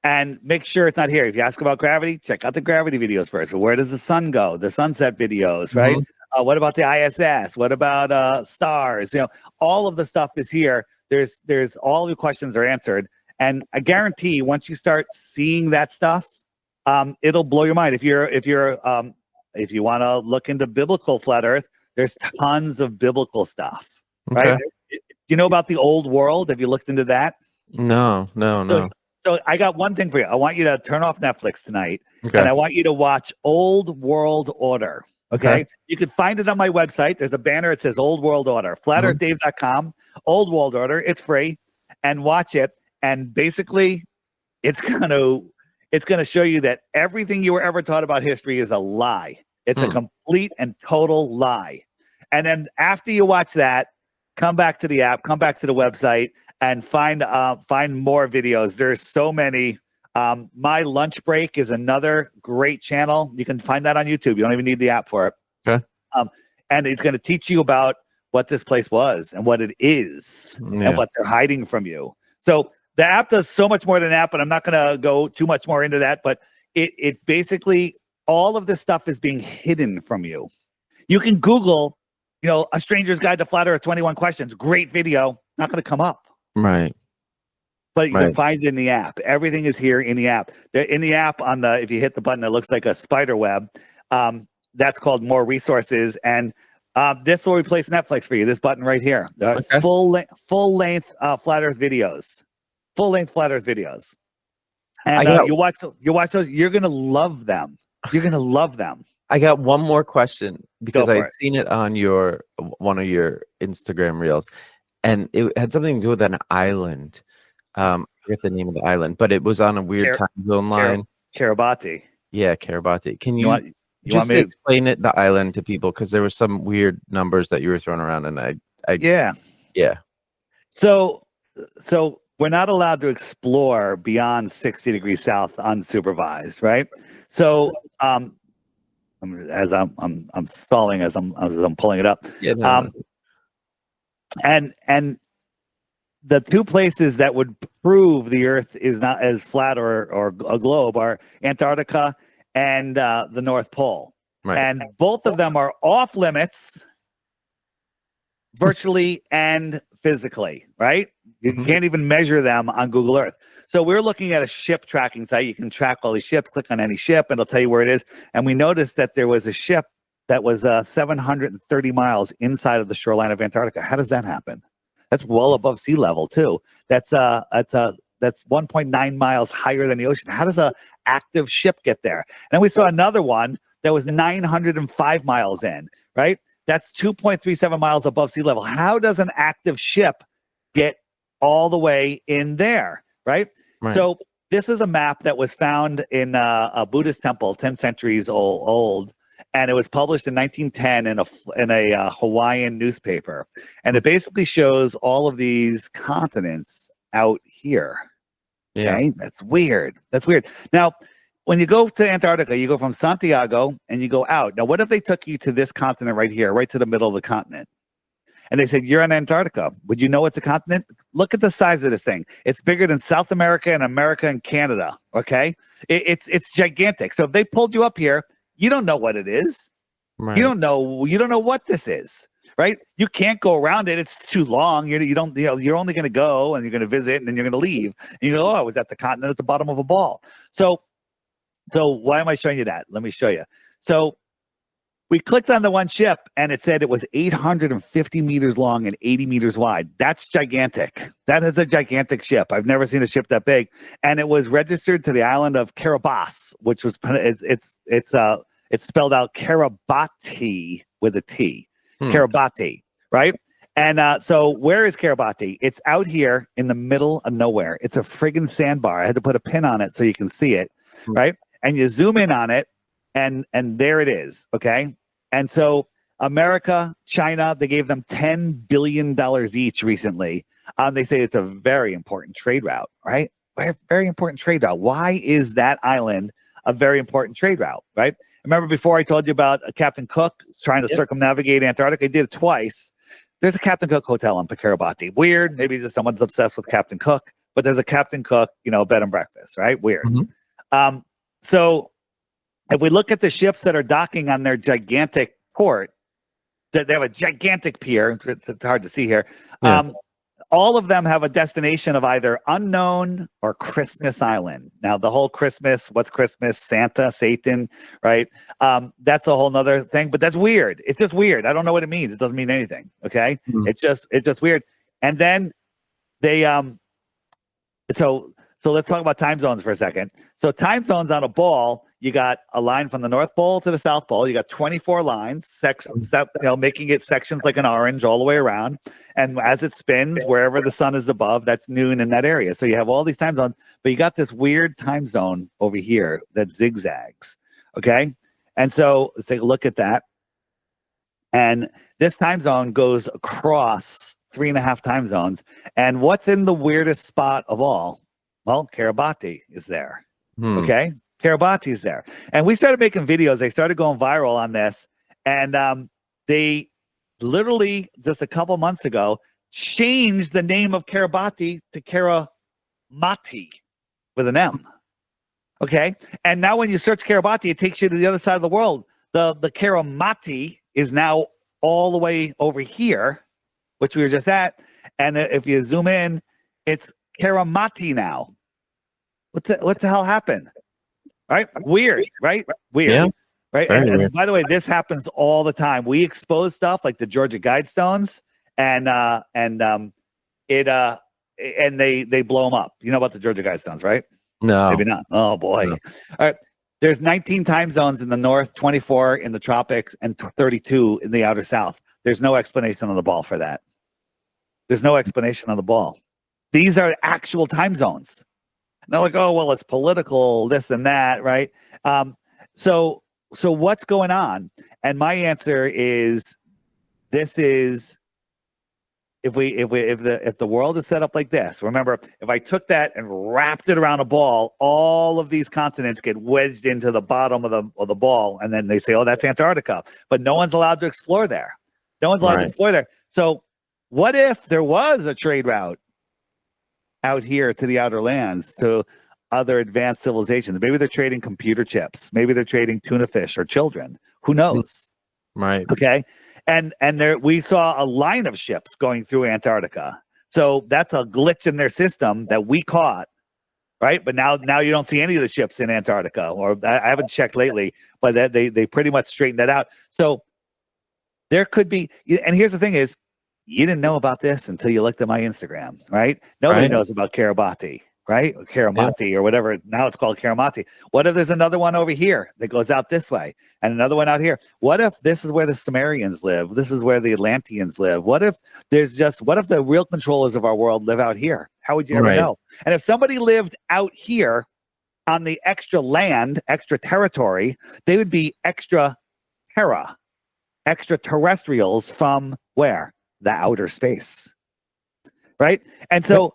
And make sure it's not here. If you ask about gravity, check out the gravity videos first. Where does the sun go? The sunset videos, right? What about the ISS? What about stars? All of the stuff is here. There's all your questions are answered. And I guarantee once you start seeing that stuff, it'll blow your mind. If you want to look into biblical flat Earth, there's tons of biblical stuff, right? Do you know about the old world? Have you looked into that? No. So I got one thing for you. I want you to turn off Netflix tonight, and I want you to watch Old World Order. Okay? You can find it on my website. There's a banner. It says Old World Order, flatearthdave.com, Old World Order. It's free, and watch it. And basically, it's gonna show you that everything you were ever taught about history is a lie. It's a complete and total lie. And then after you watch that, come back to the app, come back to the website, and find more videos. There's so many. My Lunch Break is another great channel. You can find that on YouTube. You don't even need the app for it. Okay. And it's going to teach you about what this place was and what it is and what they're hiding from you. So the app does so much more than an app, and I'm not going to go too much more into that, but it basically, all of this stuff is being hidden from you. You can Google, A Stranger's Guide to Flat Earth, 21 Questions. Great video. Not going to come up. Right. But you can find it in the app. Everything is here in the app. In the app, if you hit the button, it looks like a spider web. That's called More Resources. And this will replace Netflix for you. This button right here. Full length Flat Earth videos. Full length Flat Earth videos. And you watch those. You're gonna love them. You're gonna love them. I got one more question because I've seen it on one of your Instagram reels, and it had something to do with an island. I forget the name of the island, but it was on a weird time zone line. Kiribati. Yeah, Kiribati. Can you want me to explain the island to people? Because there were some weird numbers that you were throwing around, and yeah. So we're not allowed to explore beyond 60 degrees south unsupervised, right? So as I'm stalling as I'm pulling it up. And the two places that would prove the Earth is not as flat or a globe are Antarctica and the North Pole. Right. And both of them are off limits virtually and physically, right? You can't even measure them on Google Earth. So we're looking at a ship tracking site. You can track all these ships, click on any ship, and it'll tell you where it is. And we noticed that there was a ship that was 730 miles inside of the shoreline of Antarctica. How does that happen? That's well above sea level too. That's 1.9 miles higher than the ocean. How does a active ship get there? And then we saw another one that was 905 miles in, right? That's 2.37 miles above sea level. How does an active ship get all the way in there, right? So this is a map that was found in a Buddhist temple, 10 centuries old. And it was published in 1910 in a Hawaiian newspaper. And it basically shows all of these continents out here. Okay, that's weird. Now, when you go to Antarctica, you go from Santiago and you go out. Now, what if they took you to this continent right here, right to the middle of the continent? And they said, you're in Antarctica. Would you know it's a continent? Look at the size of this thing. It's bigger than South America and Canada, okay? It's gigantic. So if they pulled you up here, you don't know what it is. Right. You don't know what this is, right? You can't go around it. It's too long. You're only going to go and you're going to visit and then you're going to leave. And you go, oh, I was at the continent at the bottom of a ball. So why am I showing you that? Let me show you. So we clicked on the one ship and it said it was 850 meters long and 80 meters wide. That's gigantic. That is a gigantic ship. I've never seen a ship that big. And it was registered to the island of Kiribati, which was it's spelled out Kiribati with a T. Kiribati, right? And so where is Kiribati? It's out here in the middle of nowhere. It's a friggin' sandbar. I had to put a pin on it so you can see it, right? And you zoom in on it, and there it is, okay? And so America, China, they gave them $10 billion each recently. They say it's a very important trade route, right? Very, very important trade route. Why is that island a very important trade route, right? Remember before I told you about Captain Cook trying to circumnavigate Antarctica? He did it twice. There's a Captain Cook hotel in Kiribati. Weird. Maybe just someone's obsessed with Captain Cook, but there's a Captain Cook, bed and breakfast, right? Weird. So if we look at the ships that are docking on their gigantic port, they have a gigantic pier. It's hard to see here. Yeah. All of them have a destination of either unknown or Christmas Island. Now, the whole Christmas, what's Christmas? Santa, Satan, right? That's a whole nother thing, but that's weird. It's just weird. I don't know what it means. It doesn't mean anything. Okay. It's just weird. And then they, so let's talk about time zones for a second. So time zones on a ball, you got a line from the North Pole to the South Pole. You got 24 lines, sections, making it sections like an orange all the way around. And as it spins, wherever the sun is above, that's noon in that area. So you have all these time zones, but you got this weird time zone over here that zigzags. Okay. And so let's take a look at that. And this time zone goes across 3.5 time zones. And what's in the weirdest spot of all? Well, Kiribati is there. Okay. Kiribati is there. And we started making videos. They started going viral on this. And they literally just a couple months ago changed the name of Kiribati to Kirimati with an M. Okay. And now when you search Kiribati, it takes you to the other side of the world. The Kirimati is now all the way over here, which we were just at. And if you zoom in, it's Kirimati now. What the hell happened? Right? Weird, right? Weird. Yeah. Right. And by the way, this happens all the time. We expose stuff like the Georgia Guidestones and they blow them up. You know about the Georgia Guidestones, right? No. Maybe not. Oh boy. No. All right. There's 19 time zones in the north, 24 in the tropics, and 32 in the outer south. There's no explanation on the ball for that. There's no explanation on the ball. These are actual time zones. And they're like, oh, well, it's political, this and that, right? So what's going on? And my answer is, this is if the world is set up like this. Remember, if I took that and wrapped it around a ball, all of these continents get wedged into the bottom of the ball, and then they say, oh, that's Antarctica. But no one's allowed to explore there. No one's allowed to explore there. So what if there was a trade route out here to the outer lands, to other advanced civilizations? Maybe they're trading computer chips. Maybe they're trading tuna fish or children. Who knows? Right. Okay. And there we saw a line of ships going through Antarctica. So that's a glitch in their system that we caught. Right. But now you don't see any of the ships in Antarctica, or I haven't checked lately, but they pretty much straightened that out. So there could be, and here's the thing is, you didn't know about this until you looked at my Instagram, right? Nobody knows about Kiribati, right? Or Kirimati or whatever. Now it's called Kirimati. What if there's another one over here that goes out this way and another one out here? What if this is where the Sumerians live? This is where the Atlanteans live. What if the real controllers of our world live out here? How would you ever know? And if somebody lived out here on the extra land, extra territory, they would be extraterrestrials from where? The outer space, right? And so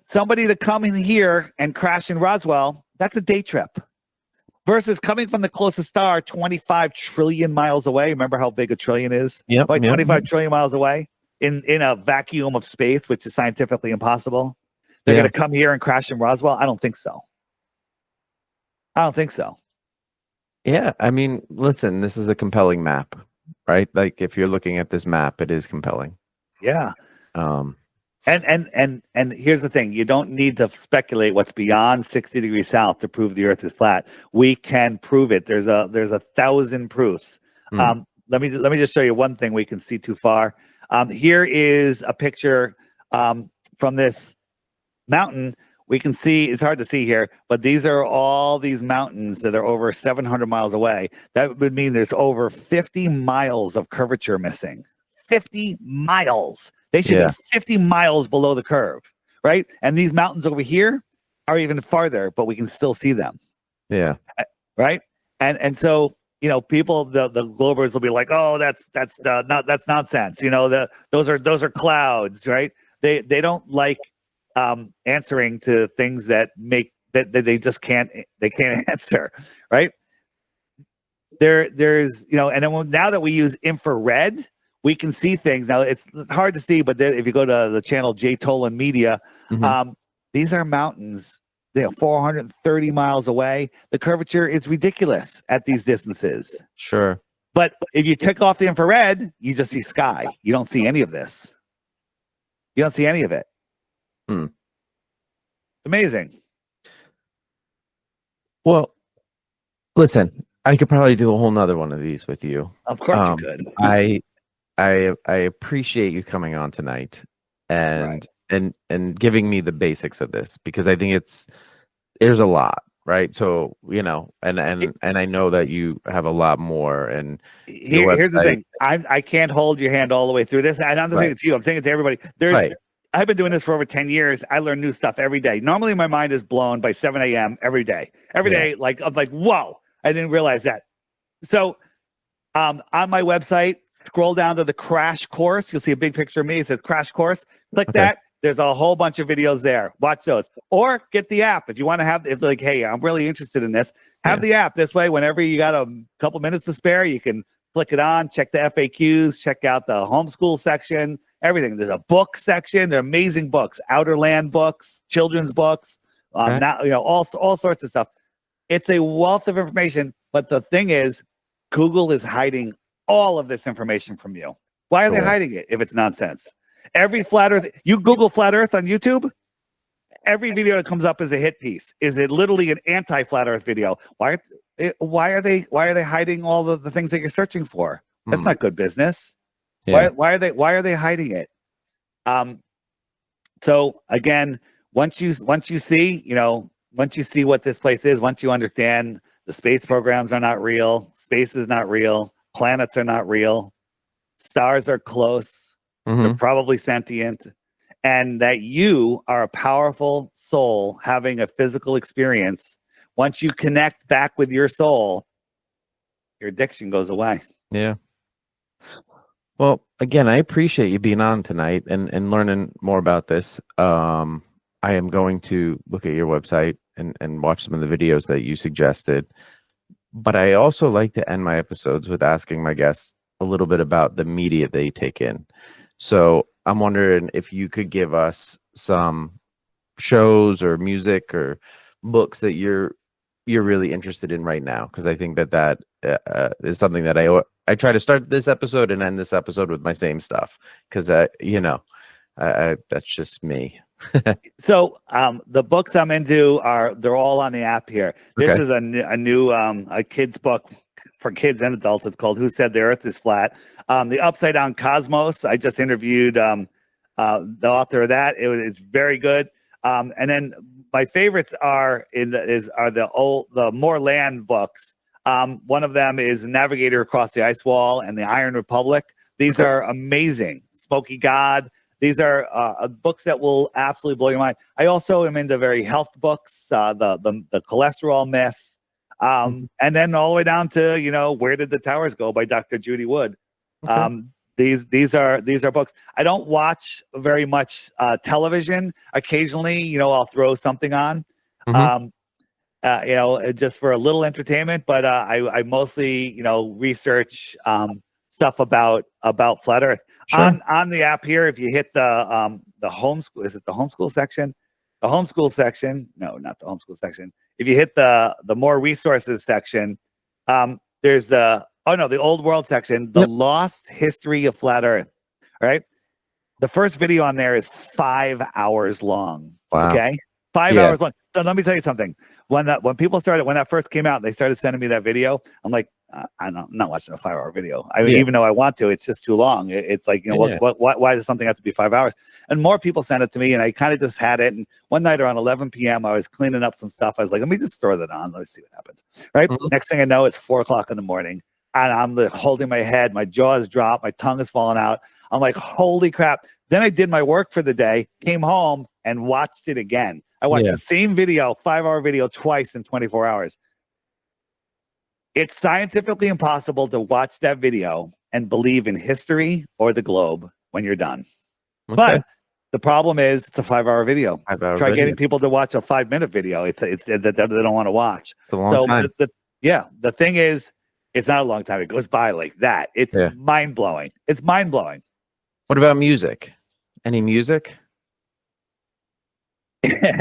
somebody to come in here and crash in Roswell, that's a day trip. Versus coming from the closest star 25 trillion miles away. Remember how big a trillion is? Yep. 25 trillion miles away in a vacuum of space, which is scientifically impossible. They're going to come here and crash in Roswell? I don't think so. Yeah. I mean, listen, this is a compelling map. Right, like if you're looking at this map, it is compelling. Yeah. And here's the thing: you don't need to speculate what's beyond 60 degrees south to prove the Earth is flat. We can prove it. There's 1,000 proofs. Let me just show you one thing we can see too far. Here is a picture from this mountain. We can see, it's hard to see here, but these are all these mountains that are over 700 miles away. That would mean there's over 50 miles of curvature missing. 50 miles. They should be 50 miles below the curve, right? And these mountains over here are even farther, but we can still see them. Yeah. Right. And so, you know, people, the Globers will be like, oh, that's nonsense. You know, those are clouds, right? They don't like answering to things that they just can't answer, right? There's, you know, and then now that we use infrared, we can see things. Now it's hard to see, but if you go to the channel Jay Tolan Media, these are mountains, you know, 430 miles away. The curvature is ridiculous at these distances. Sure. But if you take off the infrared, you just see sky. You don't see any of this. You don't see any of it. Amazing. Well, listen, I could probably do a whole nother one of these with you. Of course you could. I appreciate you coming on tonight and giving me the basics of this, because I think there's a lot, right? So, you know, and I know that you have a lot more. And here's the thing. I can't hold your hand all the way through this. And I'm not saying it to you, I'm saying it to everybody. I've been doing this for over 10 years. I learn new stuff every day. Normally my mind is blown by 7 a.m. every day. Every day, like I'm like, whoa, I didn't realize that. So on my website, scroll down to the crash course. You'll see a big picture of me. It says crash course. Click that. There's a whole bunch of videos there. Watch those. Or get the app. If you want to have, if like, hey, I'm really interested in this, have the app. This way, whenever you got a couple minutes to spare, you can click it on, check the FAQs, check out the homeschool section, everything. There's a book section. They're amazing books, outer land books, children's books, now, you know, all sorts of stuff. It's a wealth of information. But the thing is, Google is hiding all of this information from you. Why are they hiding it if it's nonsense? Every flat earth, you Google flat earth on YouTube, every video that comes up is a hit piece. Is it literally an anti-flat earth video? Why are they hiding all the things that you're searching for? That's not good business. Why are they hiding it? So again, once you see, you know, once you see what this place is, once you understand the space programs are not real, space is not real, planets are not real, stars are close, they're probably sentient, and that you are a powerful soul having a physical experience. Once you connect back with your soul, your addiction goes away. Yeah. Well, again, I appreciate you being on tonight and learning more about this. I am going to look at your website and watch some of the videos that you suggested. But I also like to end my episodes with asking my guests a little bit about the media they take in. So I'm wondering if you could give us some shows or music or books that you're really interested in right now, because I think that is something that I try to start this episode and end this episode with my same stuff, because you know, that's just me. So the books I'm into they're all on the app here. This is a new a kid's book for kids and adults. It's called Who Said the Earth is Flat? The Upside Down Cosmos. I just interviewed the author of that. It's very good. And then my favorites are the more land books. One of them is Navigator Across the Ice Wall and the Iron Republic. These are amazing. Smoky God. These are books that will absolutely blow your mind. I also am into very health books, the cholesterol myth, and then all the way down to, you know, Where Did the Towers Go by Dr. Judy Wood. These are books. I don't watch very much television. Occasionally, you know, I'll throw something on, you know, just for a little entertainment. But I mostly, you know, research stuff about flat Earth. On the app here. If you hit the homeschool, is it the homeschool section? The homeschool section? No, not the homeschool section. If you hit the more resources section, there's the old world section, the lost history of flat Earth. Right. The first video on there is 5 hours long. Wow. Okay. 5 hours long. So let me tell you something. When that first came out, they started sending me that video. I'm like, I'm not watching a 5 hour video. I mean, even though I want to, it's just too long. It's like, you know, why does something have to be 5 hours? And more people sent it to me, and I kind of just had it. And one night around 11 p.m., I was cleaning up some stuff. I was like, let me just throw that on. Let's see what happens. Right. Next thing I know, it's 4 o'clock in the morning, and I'm holding my head. My jaw is dropped. My tongue is falling out. I'm like, holy crap. Then I did my work for the day, came home and watched it again. I watched the same video, 5-hour video, twice in 24 hours. It's scientifically impossible to watch that video and believe in history or the globe when you're done. Okay. But the problem is it's a 5-hour video. 5-hour Try video. getting people to watch a 5-minute video. It's that they don't want to watch. It's a long time. The thing is, it's not a long time. It goes by like that. It's mind blowing. It's mind blowing. What about music? Any music?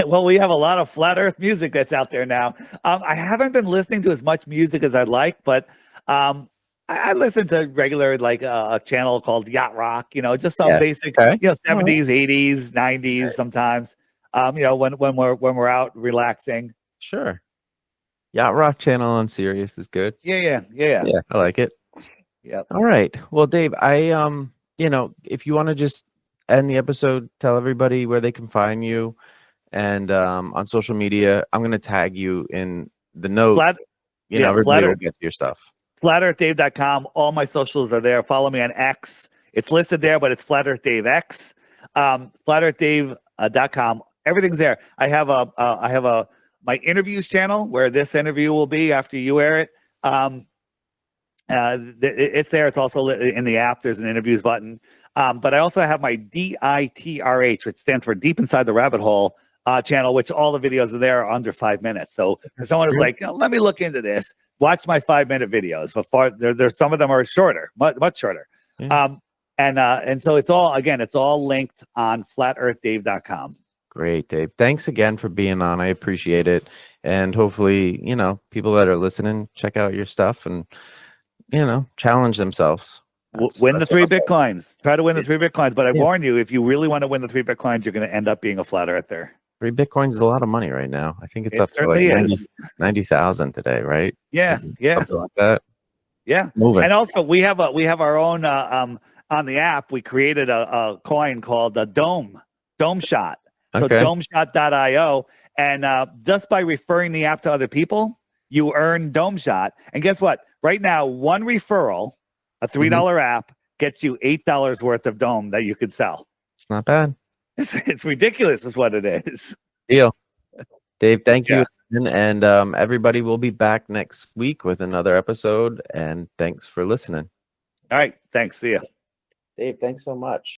Well, we have a lot of flat Earth music that's out there now. I haven't been listening to as much music as I'd like, but I listen to regular, like a channel called Yacht Rock. Just some basic, 70s, 80s, 90s. Sometimes, when we're out relaxing. Sure. Yacht Rock channel on Sirius is good. Yeah. I like it. Yeah. All right. Well, Dave, I if you want to just end the episode, tell everybody where they can find you, and on social media, I'm gonna tag you in the note. Everybody will get to your stuff. FlatEarthDave.com. All my socials are there. Follow me on X. It's listed there, but it's Flat Earth Dave X. FlatEarthDave.com. Everything's there. I have my interviews channel where this interview will be after you air it. It's there. It's also in the app. There's an interviews button. But I also have my DITRH, which stands for Deep Inside the Rabbit Hole channel, which all the videos are there under 5 minutes. So if someone is like, let me look into this, watch my 5-minute videos. But there's some of them are shorter, much shorter. And so it's all linked on flatearthdave.com. Great, Dave. Thanks again for being on. I appreciate it. And hopefully, people that are listening, check out your stuff and, challenge themselves. Win the 3 Bitcoins. Try to win the 3 Bitcoins. But I warn you, if you really want to win the 3 Bitcoins, you're going to end up being a flat earther. 3 Bitcoins is a lot of money right now. I think it's up to like 90,000 today, right? Yeah. Something like that. Yeah. Moving. And also we have our own on the app. We created a coin called the Dome Shot. So domeshot.io. And just by referring the app to other people, you earn Dome Shot. And guess what? Right now, one referral, a $3 app, gets you $8 worth of Dome that you could sell. It's not bad. It's ridiculous is what it is. Deal. Dave, thank you. And everybody will be back next week with another episode. And thanks for listening. All right. Thanks. See ya. Dave, thanks so much.